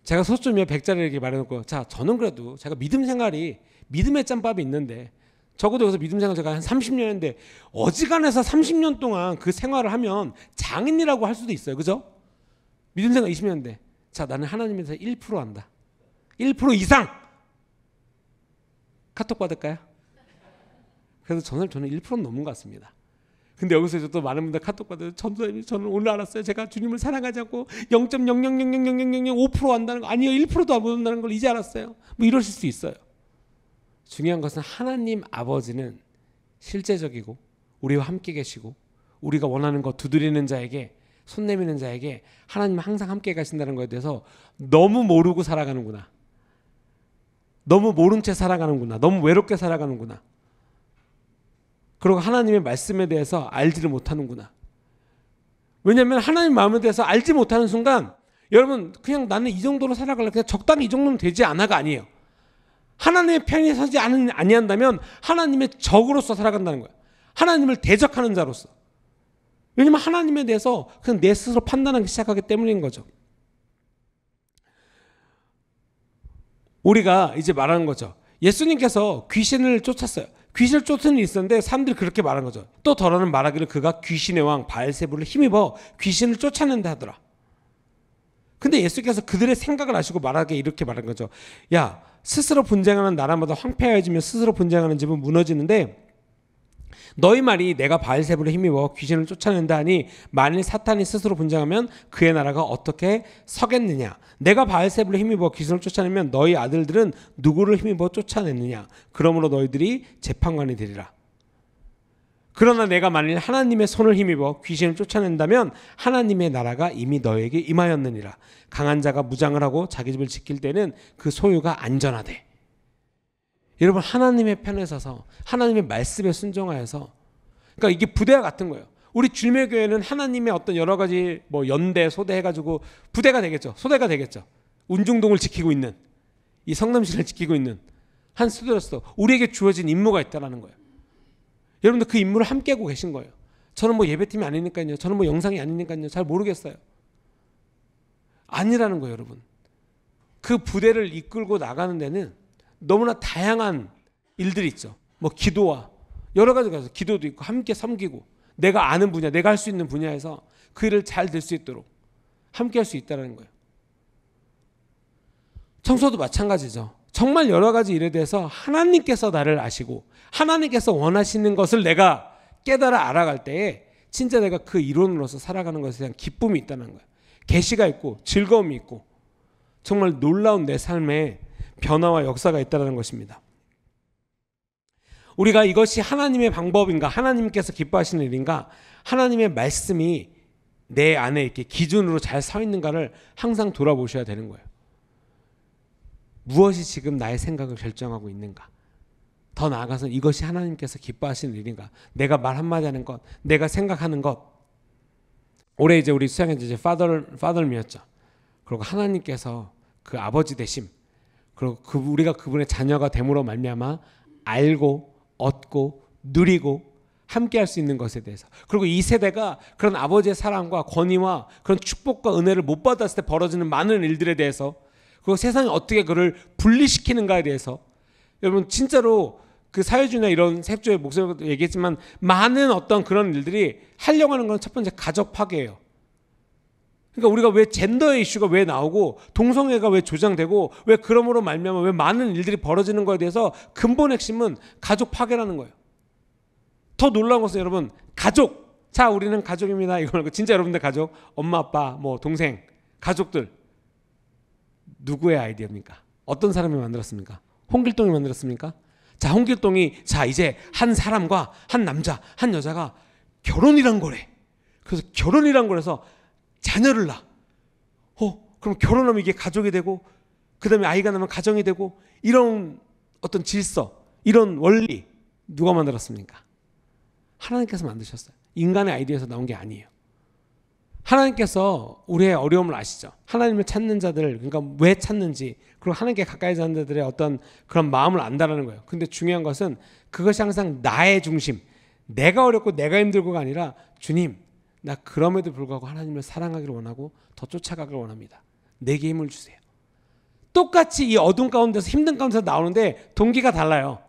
제가 소수점 이하 100짜리 이렇게 말해놓고 자, 저는 그래도 제가 믿음 생활이 믿음의 짬밥이 있는데 적어도 여기서 믿음 생활 제가 한 30년인데 어지간해서 30년 동안 그 생활을 하면 장인이라고 할 수도 있어요. 그죠? 믿음 생활 20년인데 자, 나는 하나님에서 1% 한다. 1% 이상! 카톡 받을까요? 그래서 저는 1%는 넘은 것 같습니다. 근데 여기서 이제 또 많은 분들 카톡 받아요. 전도사님, 저는 오늘 알았어요. 제가 주님을 사랑하지 않고 0.0000005% 한다는 거 아니요, 1%도 안 한다는 걸 이제 알았어요. 뭐 이러실 수 있어요. 중요한 것은 하나님 아버지는 실제적이고 우리와 함께 계시고 우리가 원하는 거 두드리는 자에게 손 내미는 자에게 하나님은 항상 함께 가신다는 것에 대해서 너무 모르고 살아가는구나. 너무 모른 채 살아가는구나. 너무 외롭게 살아가는구나. 그리고 하나님의 말씀에 대해서 알지를 못하는구나. 왜냐하면 하나님 마음에 대해서 알지 못하는 순간 여러분 그냥 나는 이 정도로 살아갈래 그냥 적당히 이 정도면 되지 않아가 아니에요. 하나님의 편에 서지 아니한다면 하나님의 적으로서 살아간다는 거예요. 하나님을 대적하는 자로서. 왜냐하면 하나님에 대해서 그냥 내 스스로 판단하기 시작하기 때문인 거죠. 우리가 이제 말하는 거죠. 예수님께서 귀신을 쫓았어요. 귀신을 쫓은 일이 있었는데 사람들이 그렇게 말한 거죠. 또 더러는 말하기를 그가 귀신의 왕 바알세불을 힘입어 귀신을 쫓아낸다 하더라. 근데 예수께서 그들의 생각을 아시고 말하기에 이렇게 말한 거죠. 야, 스스로 분쟁하는 나라마다 황폐해지며 스스로 분쟁하는 집은 무너지는데 너희 말이 내가 바알세불에 힘입어 귀신을 쫓아낸다 하니 만일 사탄이 스스로 분쟁하면 그의 나라가 어떻게 서겠느냐. 내가 바알세불에 힘입어 귀신을 쫓아내면 너희 아들들은 누구를 힘입어 쫓아냈느냐. 그러므로 너희들이 재판관이 되리라. 그러나 내가 만일 하나님의 손을 힘입어 귀신을 쫓아낸다면 하나님의 나라가 이미 너에게 임하였느니라. 강한 자가 무장을 하고 자기 집을 지킬 때는 그 소유가 안전하되. 여러분 하나님의 편에 서서 하나님의 말씀에 순종하여서 그러니까 이게 부대와 같은 거예요. 우리 주일교회는 하나님의 어떤 여러 가지 뭐 연대, 소대 해가지고 부대가 되겠죠. 소대가 되겠죠. 운중동을 지키고 있는 이 성남시를 지키고 있는 한 수도로서 우리에게 주어진 임무가 있다는 거예요. 여러분들 그 임무를 함께 하고 계신 거예요. 저는 뭐 예배팀이 아니니까요. 저는 뭐 영상이 아니니까요. 잘 모르겠어요. 아니라는 거예요, 여러분. 그 부대를 이끌고 나가는 데는 너무나 다양한 일들이 있죠. 뭐 기도와 여러 가지가 있어요. 기도도 있고 함께 섬기고 내가 아는 분야, 내가 할 수 있는 분야에서 그 일을 잘 될 수 있도록 함께 할 수 있다는 거예요. 청소도 마찬가지죠. 정말 여러 가지 일에 대해서 하나님께서 나를 아시고 하나님께서 원하시는 것을 내가 깨달아 알아갈 때에 진짜 내가 그 이론으로서 살아가는 것에 대한 기쁨이 있다는 거예요. 계시가 있고 즐거움이 있고 정말 놀라운 내 삶에 변화와 역사가 있다는 것입니다. 우리가 이것이 하나님의 방법인가, 하나님께서 기뻐하시는 일인가, 하나님의 말씀이 내 안에 이렇게 기준으로 잘 서 있는가를 항상 돌아보셔야 되는 거예요. 무엇이 지금 나의 생각을 결정하고 있는가? 더 나아가서 이것이 하나님께서 기뻐하시는 일인가? 내가 말 한마디 하는 것, 내가 생각하는 것. 올해 이제 우리 수양회 이제 파덜미였죠. 그리고 하나님께서 그 아버지 되심, 그리고 우리가 그분의 자녀가 됨으로 말미암아 알고 얻고 누리고 함께 할 수 있는 것에 대해서, 그리고 이 세대가 그런 아버지의 사랑과 권위와 그런 축복과 은혜를 못 받았을 때 벌어지는 많은 일들에 대해서, 그리고 세상이 어떻게 그를 분리시키는가에 대해서, 여러분 진짜로 그 사회주의나 이런 세속주의 목소리도 얘기했지만 많은 어떤 그런 일들이 하려고 하는 건 첫 번째 가족 파괴예요. 그러니까 우리가 왜 젠더의 이슈가 왜 나오고 동성애가 왜 조장되고 왜 그러므로 말미암아 왜 많은 일들이 벌어지는 거에 대해서 근본 핵심은 가족 파괴라는 거예요. 더 놀라운 것은 여러분 가족, 자 우리는 가족입니다 이걸 진짜 여러분들 가족, 엄마 아빠 뭐 동생 가족들 누구의 아이디어입니까? 어떤 사람이 만들었습니까? 홍길동이 만들었습니까? 자 홍길동이 자 이제 한 사람과 한 남자 한 여자가 결혼이란 거래. 그래서 결혼이란 거라서 자녀를 낳아. 그럼 결혼하면 이게 가족이 되고 그 다음에 아이가 나면 가정이 되고, 이런 어떤 질서, 이런 원리 누가 만들었습니까? 하나님께서 만드셨어요. 인간의 아이디어에서 나온 게 아니에요. 하나님께서 우리의 어려움을 아시죠. 하나님을 찾는 자들, 그러니까 왜 찾는지, 그리고 하나님께 가까이 사는 자들의 어떤 그런 마음을 안다라는 거예요. 근데 중요한 것은 그것이 항상 나의 중심, 내가 어렵고 내가 힘들고가 아니라, 주님, 나 그럼에도 불구하고 하나님을 사랑하기를 원하고 더 쫓아가기를 원합니다. 내게 힘을 주세요. 똑같이 이 어둠 가운데서, 힘든 가운데서 나오는데 동기가 달라요.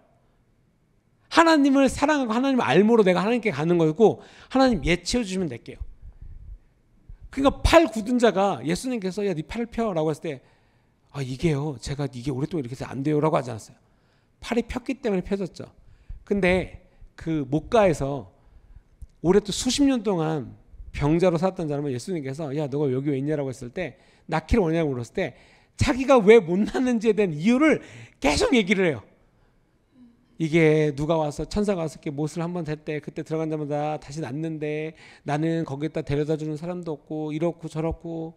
하나님을 사랑하고 하나님을 알므로 내가 하나님께 가는 거고, 하나님 얘 치워주시면 될게요. 그러니까 팔 굳은 자가 예수님께서 야, 네 팔을 펴라고 했을 때, 아, 이게요, 제가 이게 오랫동안 이렇게 해서 안 돼요 라고 하지 않았어요. 팔이 폈기 때문에 펴졌죠. 근데 그 목가에서 오랫동안 수십 년 동안 병자로 살았던 사람은 예수님께서 야, 너가 여기 왜 있냐라고 했을 때, 낳기를 원하냐고 물었을 때 자기가 왜 못 낳는지에 대한 이유를 계속 얘기를 해요. 이게 누가 와서, 천사가 와서 이렇게 못을 한번 댈 때 그때 들어간 자마다 다시 낳는데 나는 거기에다 데려다 주는 사람도 없고, 이렇고 저렇고.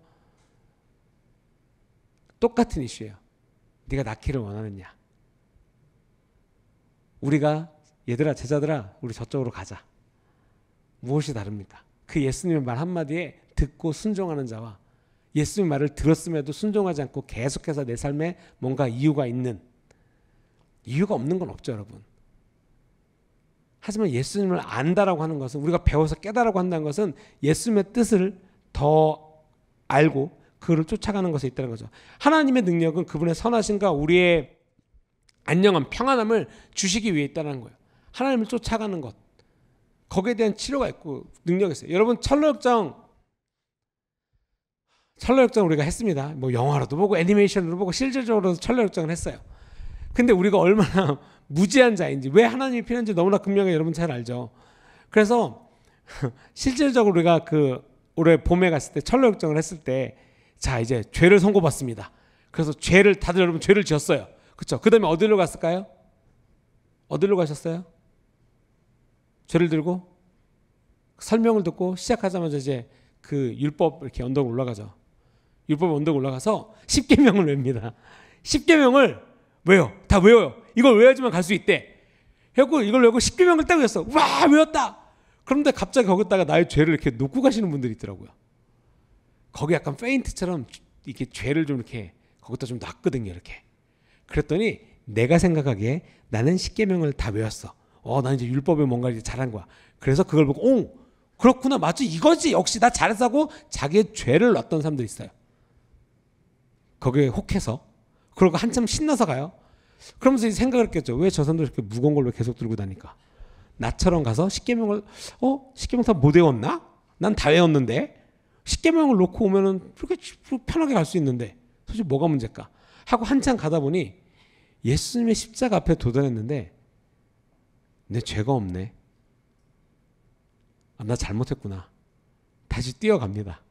똑같은 이슈예요. 네가 낳기를 원하느냐. 우리가 얘들아, 제자들아, 우리 저쪽으로 가자. 무엇이 다릅니까? 그 예수님의 말 한마디에 듣고 순종하는 자와, 예수님의 말을 들었음에도 순종하지 않고 계속해서 내 삶에 뭔가 이유가 있는, 이유가 없는 건 없죠, 여러분. 하지만 예수님을 안다라고 하는 것은, 우리가 배워서 깨달라고 한다는 것은 예수님의 뜻을 더 알고 그를 쫓아가는 것에 있다는 거죠. 하나님의 능력은 그분의 선하심과 우리의 안녕함, 평안함을 주시기 위해 있다는 거예요. 하나님을 쫓아가는 것, 거기에 대한 치료가 있고 능력이 있어요. 여러분, 철로역정 우리가 했습니다. 뭐 영화로도 보고 애니메이션으로 보고 실질적으로도 철로역정을 했어요. 근데 우리가 얼마나 무지한 자인지, 왜 하나님이 필요한지 너무나 극명하게 여러분 잘 알죠. 그래서 실질적으로 우리가 그 올해 봄에 갔을 때 철로역정을 했을 때, 자, 이제 죄를 선고받습니다. 그래서 다들 여러분 죄를 지었어요. 그렇죠? 그 다음에 어디로 갔을까요? 어디로 가셨어요? 죄를 들고 설명을 듣고 시작하자마자 이제 그 율법 이렇게 언덕 올라가죠. 율법 언덕 올라가서 10계명을 외웁니다. 10계명을 왜요? 다 외워요. 이걸 외워야지만 갈 수 있대. 해고 이걸 외우고 10계명을 딱 외웠어. 와, 외웠다. 그런데 갑자기 거기다가 나의 죄를 이렇게 놓고 가시는 분들이 있더라고요. 거기 약간 페인트처럼 이렇게 죄를 좀 이렇게 거기다 좀 놨거든요, 이렇게. 그랬더니 내가 생각하기에 나는 10계명을 다 외웠어. 난 이제 율법에 뭔가 이제 잘한 거야. 그래서 그걸 보고, 오, 그렇구나, 맞지, 이거지, 역시 나 잘했어 하고 자기의 죄를 놨던 사람들이 있어요. 거기에 혹해서. 그러고 한참 신나서 가요. 그러면서 이제 생각을 했겠죠. 왜 저 사람들 이렇게 무거운 걸 왜 계속 들고 다니까? 나처럼 가서 10계명을 10계명 다 못 외웠나? 난 다 외웠는데 10계명을 놓고 오면은 그렇게 편하게 갈 수 있는데 솔직히 뭐가 문제일까? 하고 한참 가다 보니 예수님의 십자가 앞에 도달했는데 내 죄가 없네. 나 잘못했구나. 다시 뛰어갑니다.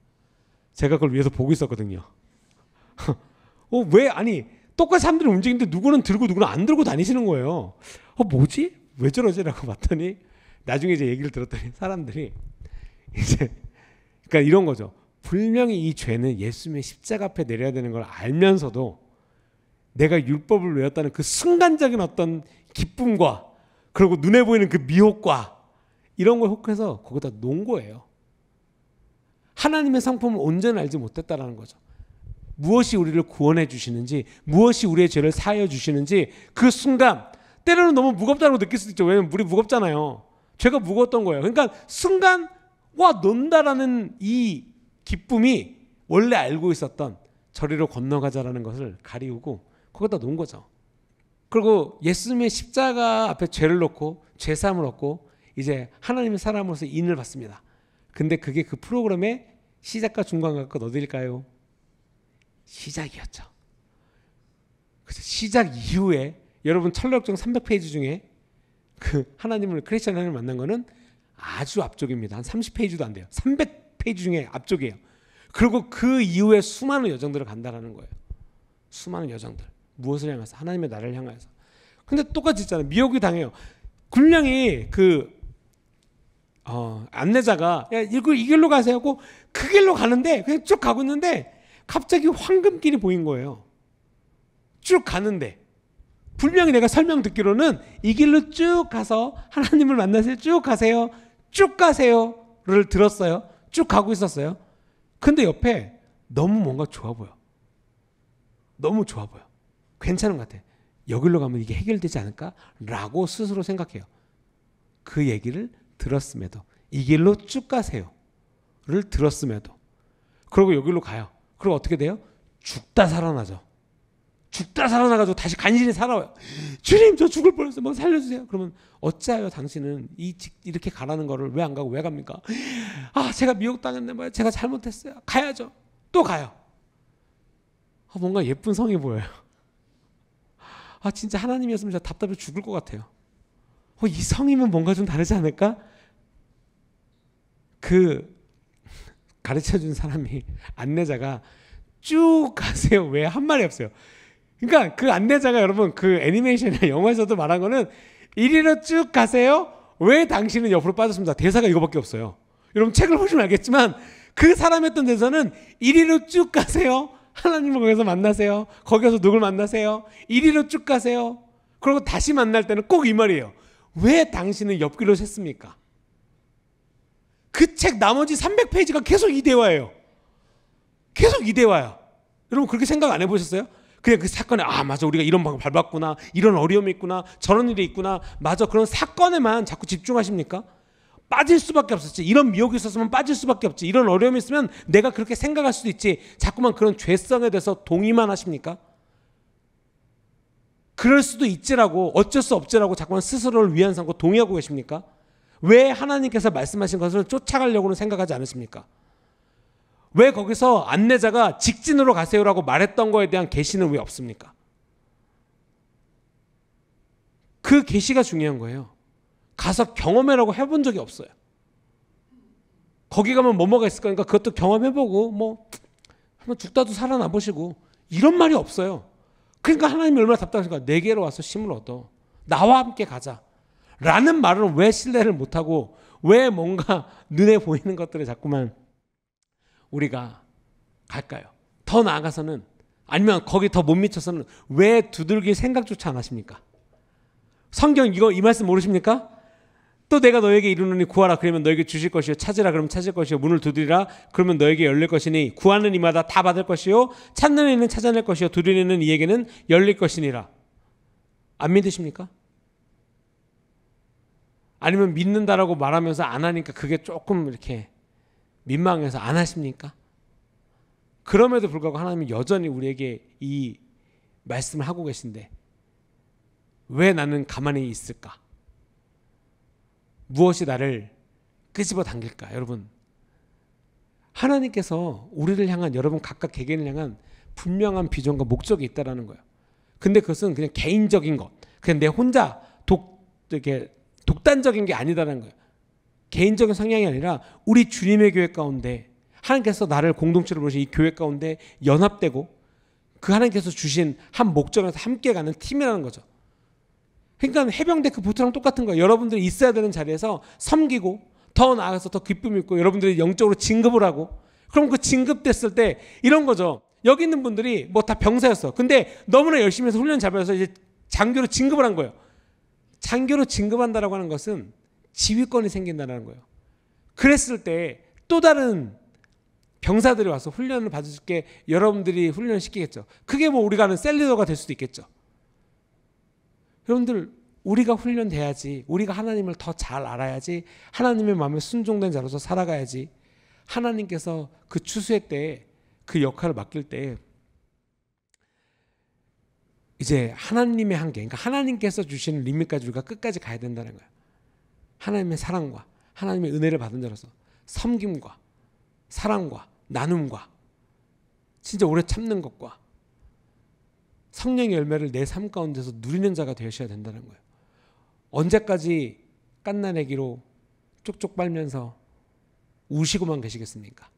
제가 그걸 위에서 보고 있었거든요. 왜, 아니 똑같이 사람들이 움직이는데 누구는 들고 누구는 안 들고 다니시는 거예요. 뭐지? 왜 저러지? 라고 봤더니 나중에 이제 얘기를 들었더니 사람들이 이제, 그러니까 이런 거죠. 분명히 이 죄는 예수님의 십자가 앞에 내려야 되는 걸 알면서도 내가 율법을 외웠다는 그 순간적인 어떤 기쁨과, 그리고 눈에 보이는 그 미혹과 이런 걸 혹해서 거기다 놓은 거예요. 하나님의 성품을 온전히 알지 못했다라는 거죠. 무엇이 우리를 구원해 주시는지, 무엇이 우리의 죄를 사하여 주시는지 그 순간, 때로는 너무 무겁다고 느낄 수도 있죠. 왜냐면 우리 무겁잖아요. 죄가 무거웠던 거예요. 그러니까 순간 와, 논다라는 이 기쁨이 원래 알고 있었던 저리로 건너가자라는 것을 가리우고 거기다 놓은 거죠. 그리고 예수님의 십자가 앞에 죄를 놓고 죄사함을 얻고 이제 하나님의 사람으로서 인을 받습니다. 근데 그게 그 프로그램의 시작과 중간과 끝 어디일까요? 시작이었죠. 그래서 시작 이후에 여러분 철로역정 300페이지 중에 그 하나님을, 크리스천 하나님을 만난 거는 아주 앞쪽입니다. 한 30페이지도 안 돼요. 300페이지 중에 앞쪽이에요. 그리고 그 이후에 수많은 여정들을 간다라는 거예요. 수많은 여정들. 무엇을 향해서? 하나님의 나라를 향해서. 근데 똑같이 있잖아요. 미혹이 당해요. 분명히 그 안내자가 야, 이 길로 가세요 하고 그 길로 가는데 그냥 쭉 가고 있는데 갑자기 황금길이 보인 거예요. 쭉 가는데 분명히 내가 설명 듣기로는 이 길로 쭉 가서 하나님을 만나세요. 쭉 가세요. 쭉 가세요를 들었어요. 쭉 가고 있었어요. 근데 옆에 너무 뭔가 좋아 보여. 너무 좋아 보여. 괜찮은 것 같아. 여기로 가면 이게 해결되지 않을까? 라고 스스로 생각해요. 그 얘기를 들었음에도 이 길로 쭉 가세요 를 들었음에도 그리고 여기로 가요. 그리고 어떻게 돼요? 죽다 살아나죠. 죽다 살아나가지고 다시 간신히 살아와요. 주님 저 죽을 뻔했어요. 뭐 살려주세요. 그러면 어찌하여 당신은 이렇게 가라는 거를 왜 안 가고 왜 갑니까? 아 제가 미혹당했네. 뭐야. 제가 잘못했어요. 가야죠. 또 가요. 아, 뭔가 예쁜 성이 보여요. 아 진짜 하나님이었으면 진짜 답답해 죽을 것 같아요. 이 성이면 뭔가 좀 다르지 않을까? 그 가르쳐준 사람이 안내자가 쭉 가세요. 왜 한 말이 없어요. 그러니까 그 안내자가 여러분 그 애니메이션이나 영화에서도 말한 거는 이리로 쭉 가세요. 왜 당신은 옆으로 빠졌습니다. 대사가 이거밖에 없어요. 여러분 책을 보시면 알겠지만 그 사람 했던 대사는 이리로 쭉 가세요. 하나님을 거기서 만나세요. 거기서 누굴 만나세요. 이리로 쭉 가세요. 그리고 다시 만날 때는 꼭 이 말이에요. 왜 당신은 옆길로 샜습니까? 그 책 나머지 300페이지가 계속 이 대화예요. 계속 이 대화야. 여러분 그렇게 생각 안 해보셨어요? 그냥 그 사건에 아 맞아 우리가 이런 방을 밟았구나. 이런 어려움이 있구나. 저런 일이 있구나. 맞아 그런 사건에만 자꾸 집중하십니까? 빠질 수밖에 없었지. 이런 미혹이 있었으면 빠질 수밖에 없지. 이런 어려움이 있으면 내가 그렇게 생각할 수도 있지. 자꾸만 그런 죄성에 대해서 동의만 하십니까? 그럴 수도 있지라고 어쩔 수 없지라고 자꾸만 스스로를 위안 삼고 동의하고 계십니까? 왜 하나님께서 말씀하신 것을 쫓아가려고는 생각하지 않으십니까? 왜 거기서 안내자가 직진으로 가세요라고 말했던 거에 대한 계시는 왜 없습니까? 그 계시가 중요한 거예요. 가서 경험해라고 해본 적이 없어요. 거기 가면 뭐가 있을 거니까 그것도 경험해보고 뭐 한번 죽다도 살아나 보시고 이런 말이 없어요. 그러니까 하나님이 얼마나 답답하실까. 내게로 와서 힘을 얻어. 나와 함께 가자. 라는 말을 왜 신뢰를 못하고 왜 뭔가 눈에 보이는 것들을 자꾸만 우리가 갈까요? 더 나아가서는 아니면 거기 더 못 미쳐서는 왜 두들길 생각조차 안 하십니까? 성경 이 말씀 모르십니까? 또 내가 너에게 이르노니 구하라 그러면 너에게 주실 것이요 찾으라 그러면 찾을 것이요 문을 두드리라 그러면 너에게 열릴 것이니 구하는 이마다 다 받을 것이요 찾는 이는 찾아낼 것이요 두드리는 이에게는 열릴 것이니라. 안 믿으십니까? 아니면 믿는다라고 말하면서 안 하니까 그게 조금 이렇게 민망해서 안 하십니까? 그럼에도 불구하고 하나님은 여전히 우리에게 이 말씀을 하고 계신데 왜 나는 가만히 있을까? 무엇이 나를 끄집어 당길까? 여러분 하나님께서 우리를 향한 여러분 각각 개개인을 향한 분명한 비전과 목적이 있다는 거예요. 근데 그것은 그냥 개인적인 것 그냥 내 혼자 독단적인 게 아니다라는 거예요. 개인적인 성향이 아니라 우리 주님의 교회 가운데 하나님께서 나를 공동체로 부르신 이 교회 가운데 연합되고 그 하나님께서 주신 한 목적에서 함께 가는 팀이라는 거죠. 그러니까 해병대 그 보트랑 똑같은 거예요. 여러분들이 있어야 되는 자리에서 섬기고 더 나아가서 더 기쁨이 있고 여러분들이 영적으로 진급을 하고 그럼 그 진급됐을 때 이런 거죠. 여기 있는 분들이 뭐 다 병사였어. 근데 너무나 열심히 해서 훈련 잡아서 이제 장교로 진급을 한 거예요. 장교로 진급한다라고 하는 것은 지휘권이 생긴다는 거예요. 그랬을 때 또 다른 병사들이 와서 훈련을 받을 게 여러분들이 훈련을 시키겠죠. 그게 뭐 우리가 아는 셀리더가 될 수도 있겠죠. 여러분들 우리가 훈련돼야지. 우리가 하나님을 더 잘 알아야지. 하나님의 마음에 순종된 자로서 살아가야지. 하나님께서 그 추수의 때에 그 역할을 맡길 때 이제 하나님의 한계, 그러니까 하나님께서 주시는 리밋까지 우리가 끝까지 가야 된다는 거예요. 하나님의 사랑과 하나님의 은혜를 받은 자로서 섬김과 사랑과 나눔과 진짜 오래 참는 것과 성령의 열매를 내 삶 가운데서 누리는 자가 되셔야 된다는 거예요. 언제까지 깐나내기로 쪽쪽 빨면서 우시고만 계시겠습니까?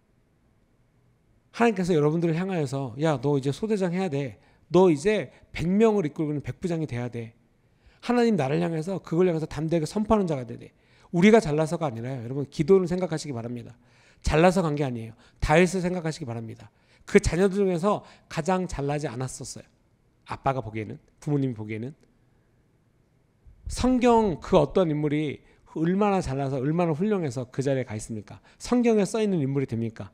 하나님께서 여러분들을 향하여서 야, 너 이제 소대장 해야 돼. 너 이제 100명을 이끌고는 백부장이 돼야 돼. 하나님 나를 향해서 그걸 향해서 담대하게 선포하는 자가 돼야 돼. 우리가 잘나서가 아니라요. 여러분 기도를 생각하시기 바랍니다. 잘나서 간 게 아니에요. 다윗을 생각하시기 바랍니다. 그 자녀들 중에서 가장 잘나지 않았었어요. 아빠가 보기에는, 부모님이 보기에는. 성경 그 어떤 인물이 얼마나 잘나서 얼마나 훌륭해서 그 자리에 가 있습니까? 성경에 써 있는 인물이 됩니까?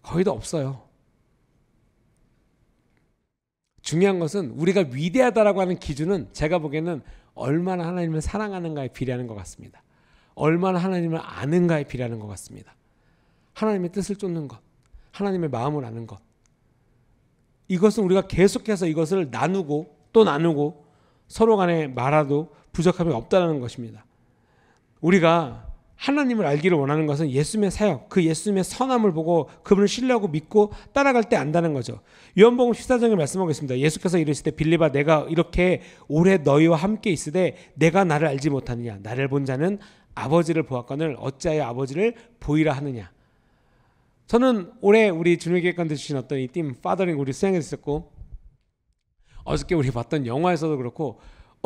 거의 다 없어요. 중요한 것은 우리가 위대하다라고 하는 기준은 제가 보기에는 얼마나 하나님을 사랑하는가에 비례하는 것 같습니다. 얼마나 하나님을 아는가에 비례하는 것 같습니다. 하나님의 뜻을 쫓는 것, 하나님의 마음을 아는 것. 이것은 우리가 계속해서 이것을 나누고 또 나누고 서로 간에 말아도 부족함이 없다는 것입니다. 우리가 하나님을 알기를 원하는 것은 예수님의 사역, 그 예수님의 선함을 보고 그분을 신뢰하고 믿고 따라갈 때 안다는 거죠. 요한복음 14장에 말씀하고 있습니다. 예수께서 이르시되 빌립아 내가 이렇게 오래 너희와 함께 있으되 내가 나를 알지 못하느냐. 나를 본 자는 아버지를 보았거늘 어찌하여 아버지를 보이라 하느냐. 저는 올해 우리 주님교회관들 주신 어떤 이 팀 파더링 우리 수행해 있었고 어저께 우리 봤던 영화에서도 그렇고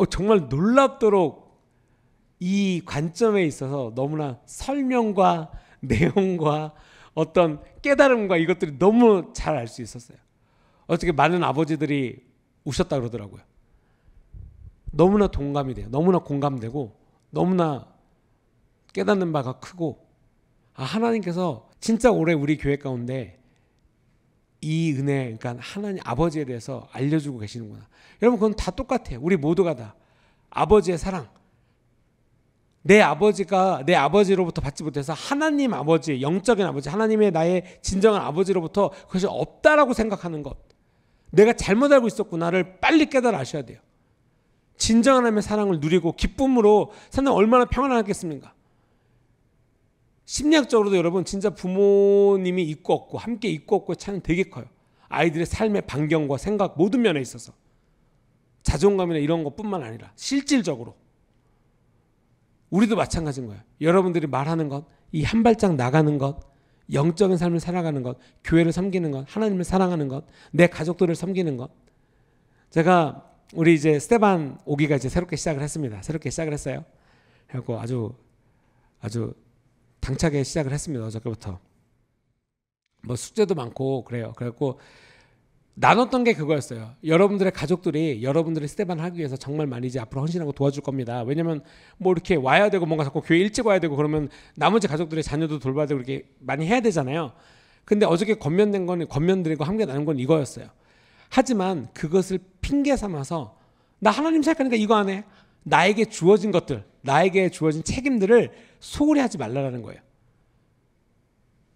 정말 놀랍도록 이 관점에 있어서 너무나 설명과 내용과 어떤 깨달음과 이것들이 너무 잘 알 수 있었어요. 어떻게 많은 아버지들이 우셨다 그러더라고요. 너무나 동감이 돼요. 너무나 공감되고 너무나 깨닫는 바가 크고 하나님께서 진짜 올해 우리 교회 가운데 이 은혜, 그러니까 하나님 아버지에 대해서 알려주고 계시는구나. 여러분 그건 다 똑같아요. 우리 모두가 다 아버지의 사랑. 내 아버지가 내 아버지로부터 받지 못해서 하나님 아버지, 영적인 아버지, 하나님의 나의 진정한 아버지로부터 그것이 없다라고 생각하는 것. 내가 잘못 알고 있었구나를 빨리 깨달아 아셔야 돼요. 진정한 하나님의 사랑을 누리고 기쁨으로 사는 얼마나 평안하겠습니까? 심리학적으로도 여러분 진짜 부모님이 있고 없고 함께 있고 없고의 차이는 되게 커요. 아이들의 삶의 반경과 생각 모든 면에 있어서 자존감이나 이런 것뿐만 아니라 실질적으로 우리도 마찬가지인 거예요. 여러분들이 말하는 것, 이 한 발짝 나가는 것, 영적인 삶을 살아가는 것, 교회를 섬기는 것, 하나님을 사랑하는 것, 내 가족들을 섬기는 것. 제가 우리 이제 스테반 오기가 이제 새롭게 시작을 했습니다. 새롭게 시작을 했어요. 그래갖고 아주 당차게 시작을 했습니다. 어저께부터. 뭐 숙제도 많고 그래요. 그래갖고 나눴던 게 그거였어요. 여러분들의 가족들이 여러분들의 스테반 하기 위해서 정말 많이 이제 앞으로 헌신하고 도와줄 겁니다. 왜냐면 뭐 이렇게 와야 되고 뭔가 자꾸 교회 일찍 와야 되고 그러면 나머지 가족들의 자녀도 돌봐야 되고 이렇게 많이 해야 되잖아요. 근데 어저께 권면드리고 함께 나눈 건 이거였어요. 하지만 그것을 핑계 삼아서 나 하나님 생각하니까 이거 안 해. 나에게 주어진 것들, 나에게 주어진 책임들을 소홀히 하지 말라는 거예요.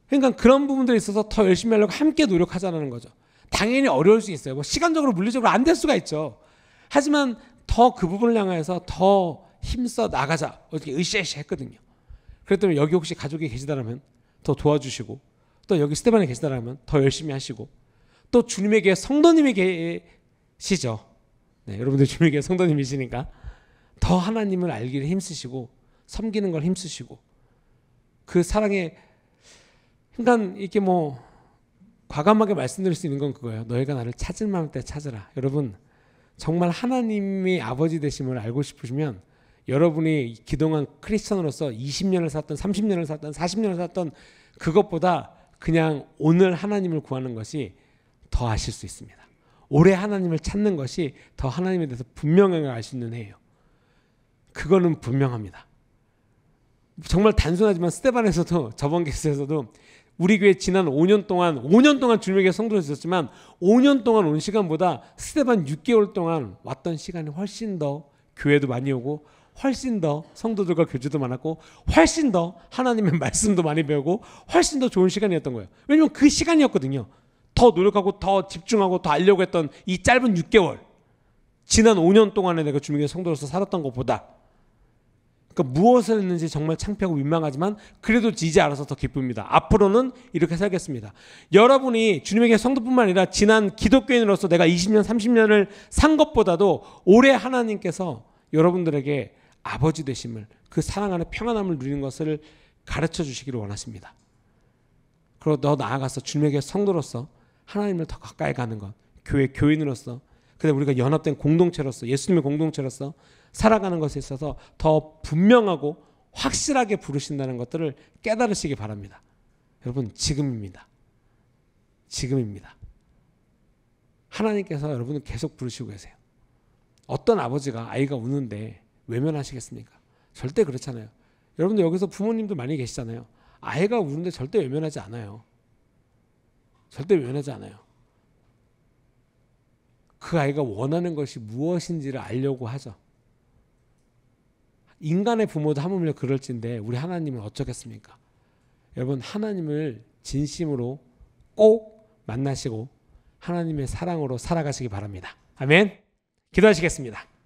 그러니까 그런 부분들에 있어서 더 열심히 하려고 함께 노력하자는 거죠. 당연히 어려울 수 있어요. 뭐 시간적으로 물리적으로 안 될 수가 있죠. 하지만 더 그 부분을 향해서 더 힘써 나가자. 어떻게 으쌰으쌰 했거든요. 그랬더니 여기 혹시 가족이 계시다라면 더 도와주시고 또 여기 스테반에 계시다라면 더 열심히 하시고 또 주님에게 성도님이 계시죠. 네, 여러분들 주님에게 성도님이시니까 더 하나님을 알기를 힘쓰시고 섬기는 걸 힘쓰시고 그 사랑에 그러니까 이렇게 뭐 과감하게 말씀드릴 수 있는 건 그거예요. 너희가 나를 찾을 만할 때 찾으라. 여러분 정말 하나님이 아버지 되심을 알고 싶으시면 여러분이 그동안 크리스천으로서 20년을 살았던 30년을 살았던 40년을 살았던 그것보다 그냥 오늘 하나님을 구하는 것이 더 아실 수 있습니다. 올해 하나님을 찾는 것이 더 하나님에 대해서 분명하게 알 수 있는 해예요. 그거는 분명합니다. 정말 단순하지만 스테반에서도 저번 케이스에서도 우리 교회 지난 5년 동안 주님에게 성도로 있었지만 5년 동안 온 시간보다 스테반 6개월 동안 왔던 시간이 훨씬 더 교회도 많이 오고 훨씬 더 성도들과 교제도 많았고 훨씬 더 하나님의 말씀도 많이 배우고 훨씬 더 좋은 시간이었던 거예요. 왜냐하면 그 시간이었거든요. 더 노력하고 더 집중하고 더 알려고 했던 이 짧은 6개월 지난 5년 동안에 내가 주님의 성도로서 살았던 것보다 그러니까 무엇을 했는지 정말 창피하고 민망하지만 그래도 이제 알아서 더 기쁩니다. 앞으로는 이렇게 살겠습니다. 여러분이 주님에게 성도뿐만 아니라 지난 기독교인으로서 내가 20년 30년을 산 것보다도 올해 하나님께서 여러분들에게 아버지 되심을 그 사랑 안에 평안함을 누리는 것을 가르쳐 주시기를 원하십니다. 그리고 더 나아가서 주님에게 성도로서 하나님을 더 가까이 가는 것, 교회 교인으로서 그다음에 우리가 연합된 공동체로서 예수님의 공동체로서 살아가는 것에 있어서 더 분명하고 확실하게 부르신다는 것들을 깨달으시기 바랍니다. 여러분 지금입니다. 지금입니다. 하나님께서 여러분을 계속 부르시고 계세요. 어떤 아버지가 아이가 우는데 외면하시겠습니까? 절대 그렇잖아요. 여러분들 여기서 부모님도 많이 계시잖아요. 아이가 우는데 절대 외면하지 않아요. 절대 외면하지 않아요. 그 아이가 원하는 것이 무엇인지를 알려고 하죠. 인간의 부모도 하물며 그럴진데 우리 하나님은 어쩌겠습니까? 여러분 하나님을 진심으로 꼭 만나시고 하나님의 사랑으로 살아가시기 바랍니다. 아멘. 기도하시겠습니다.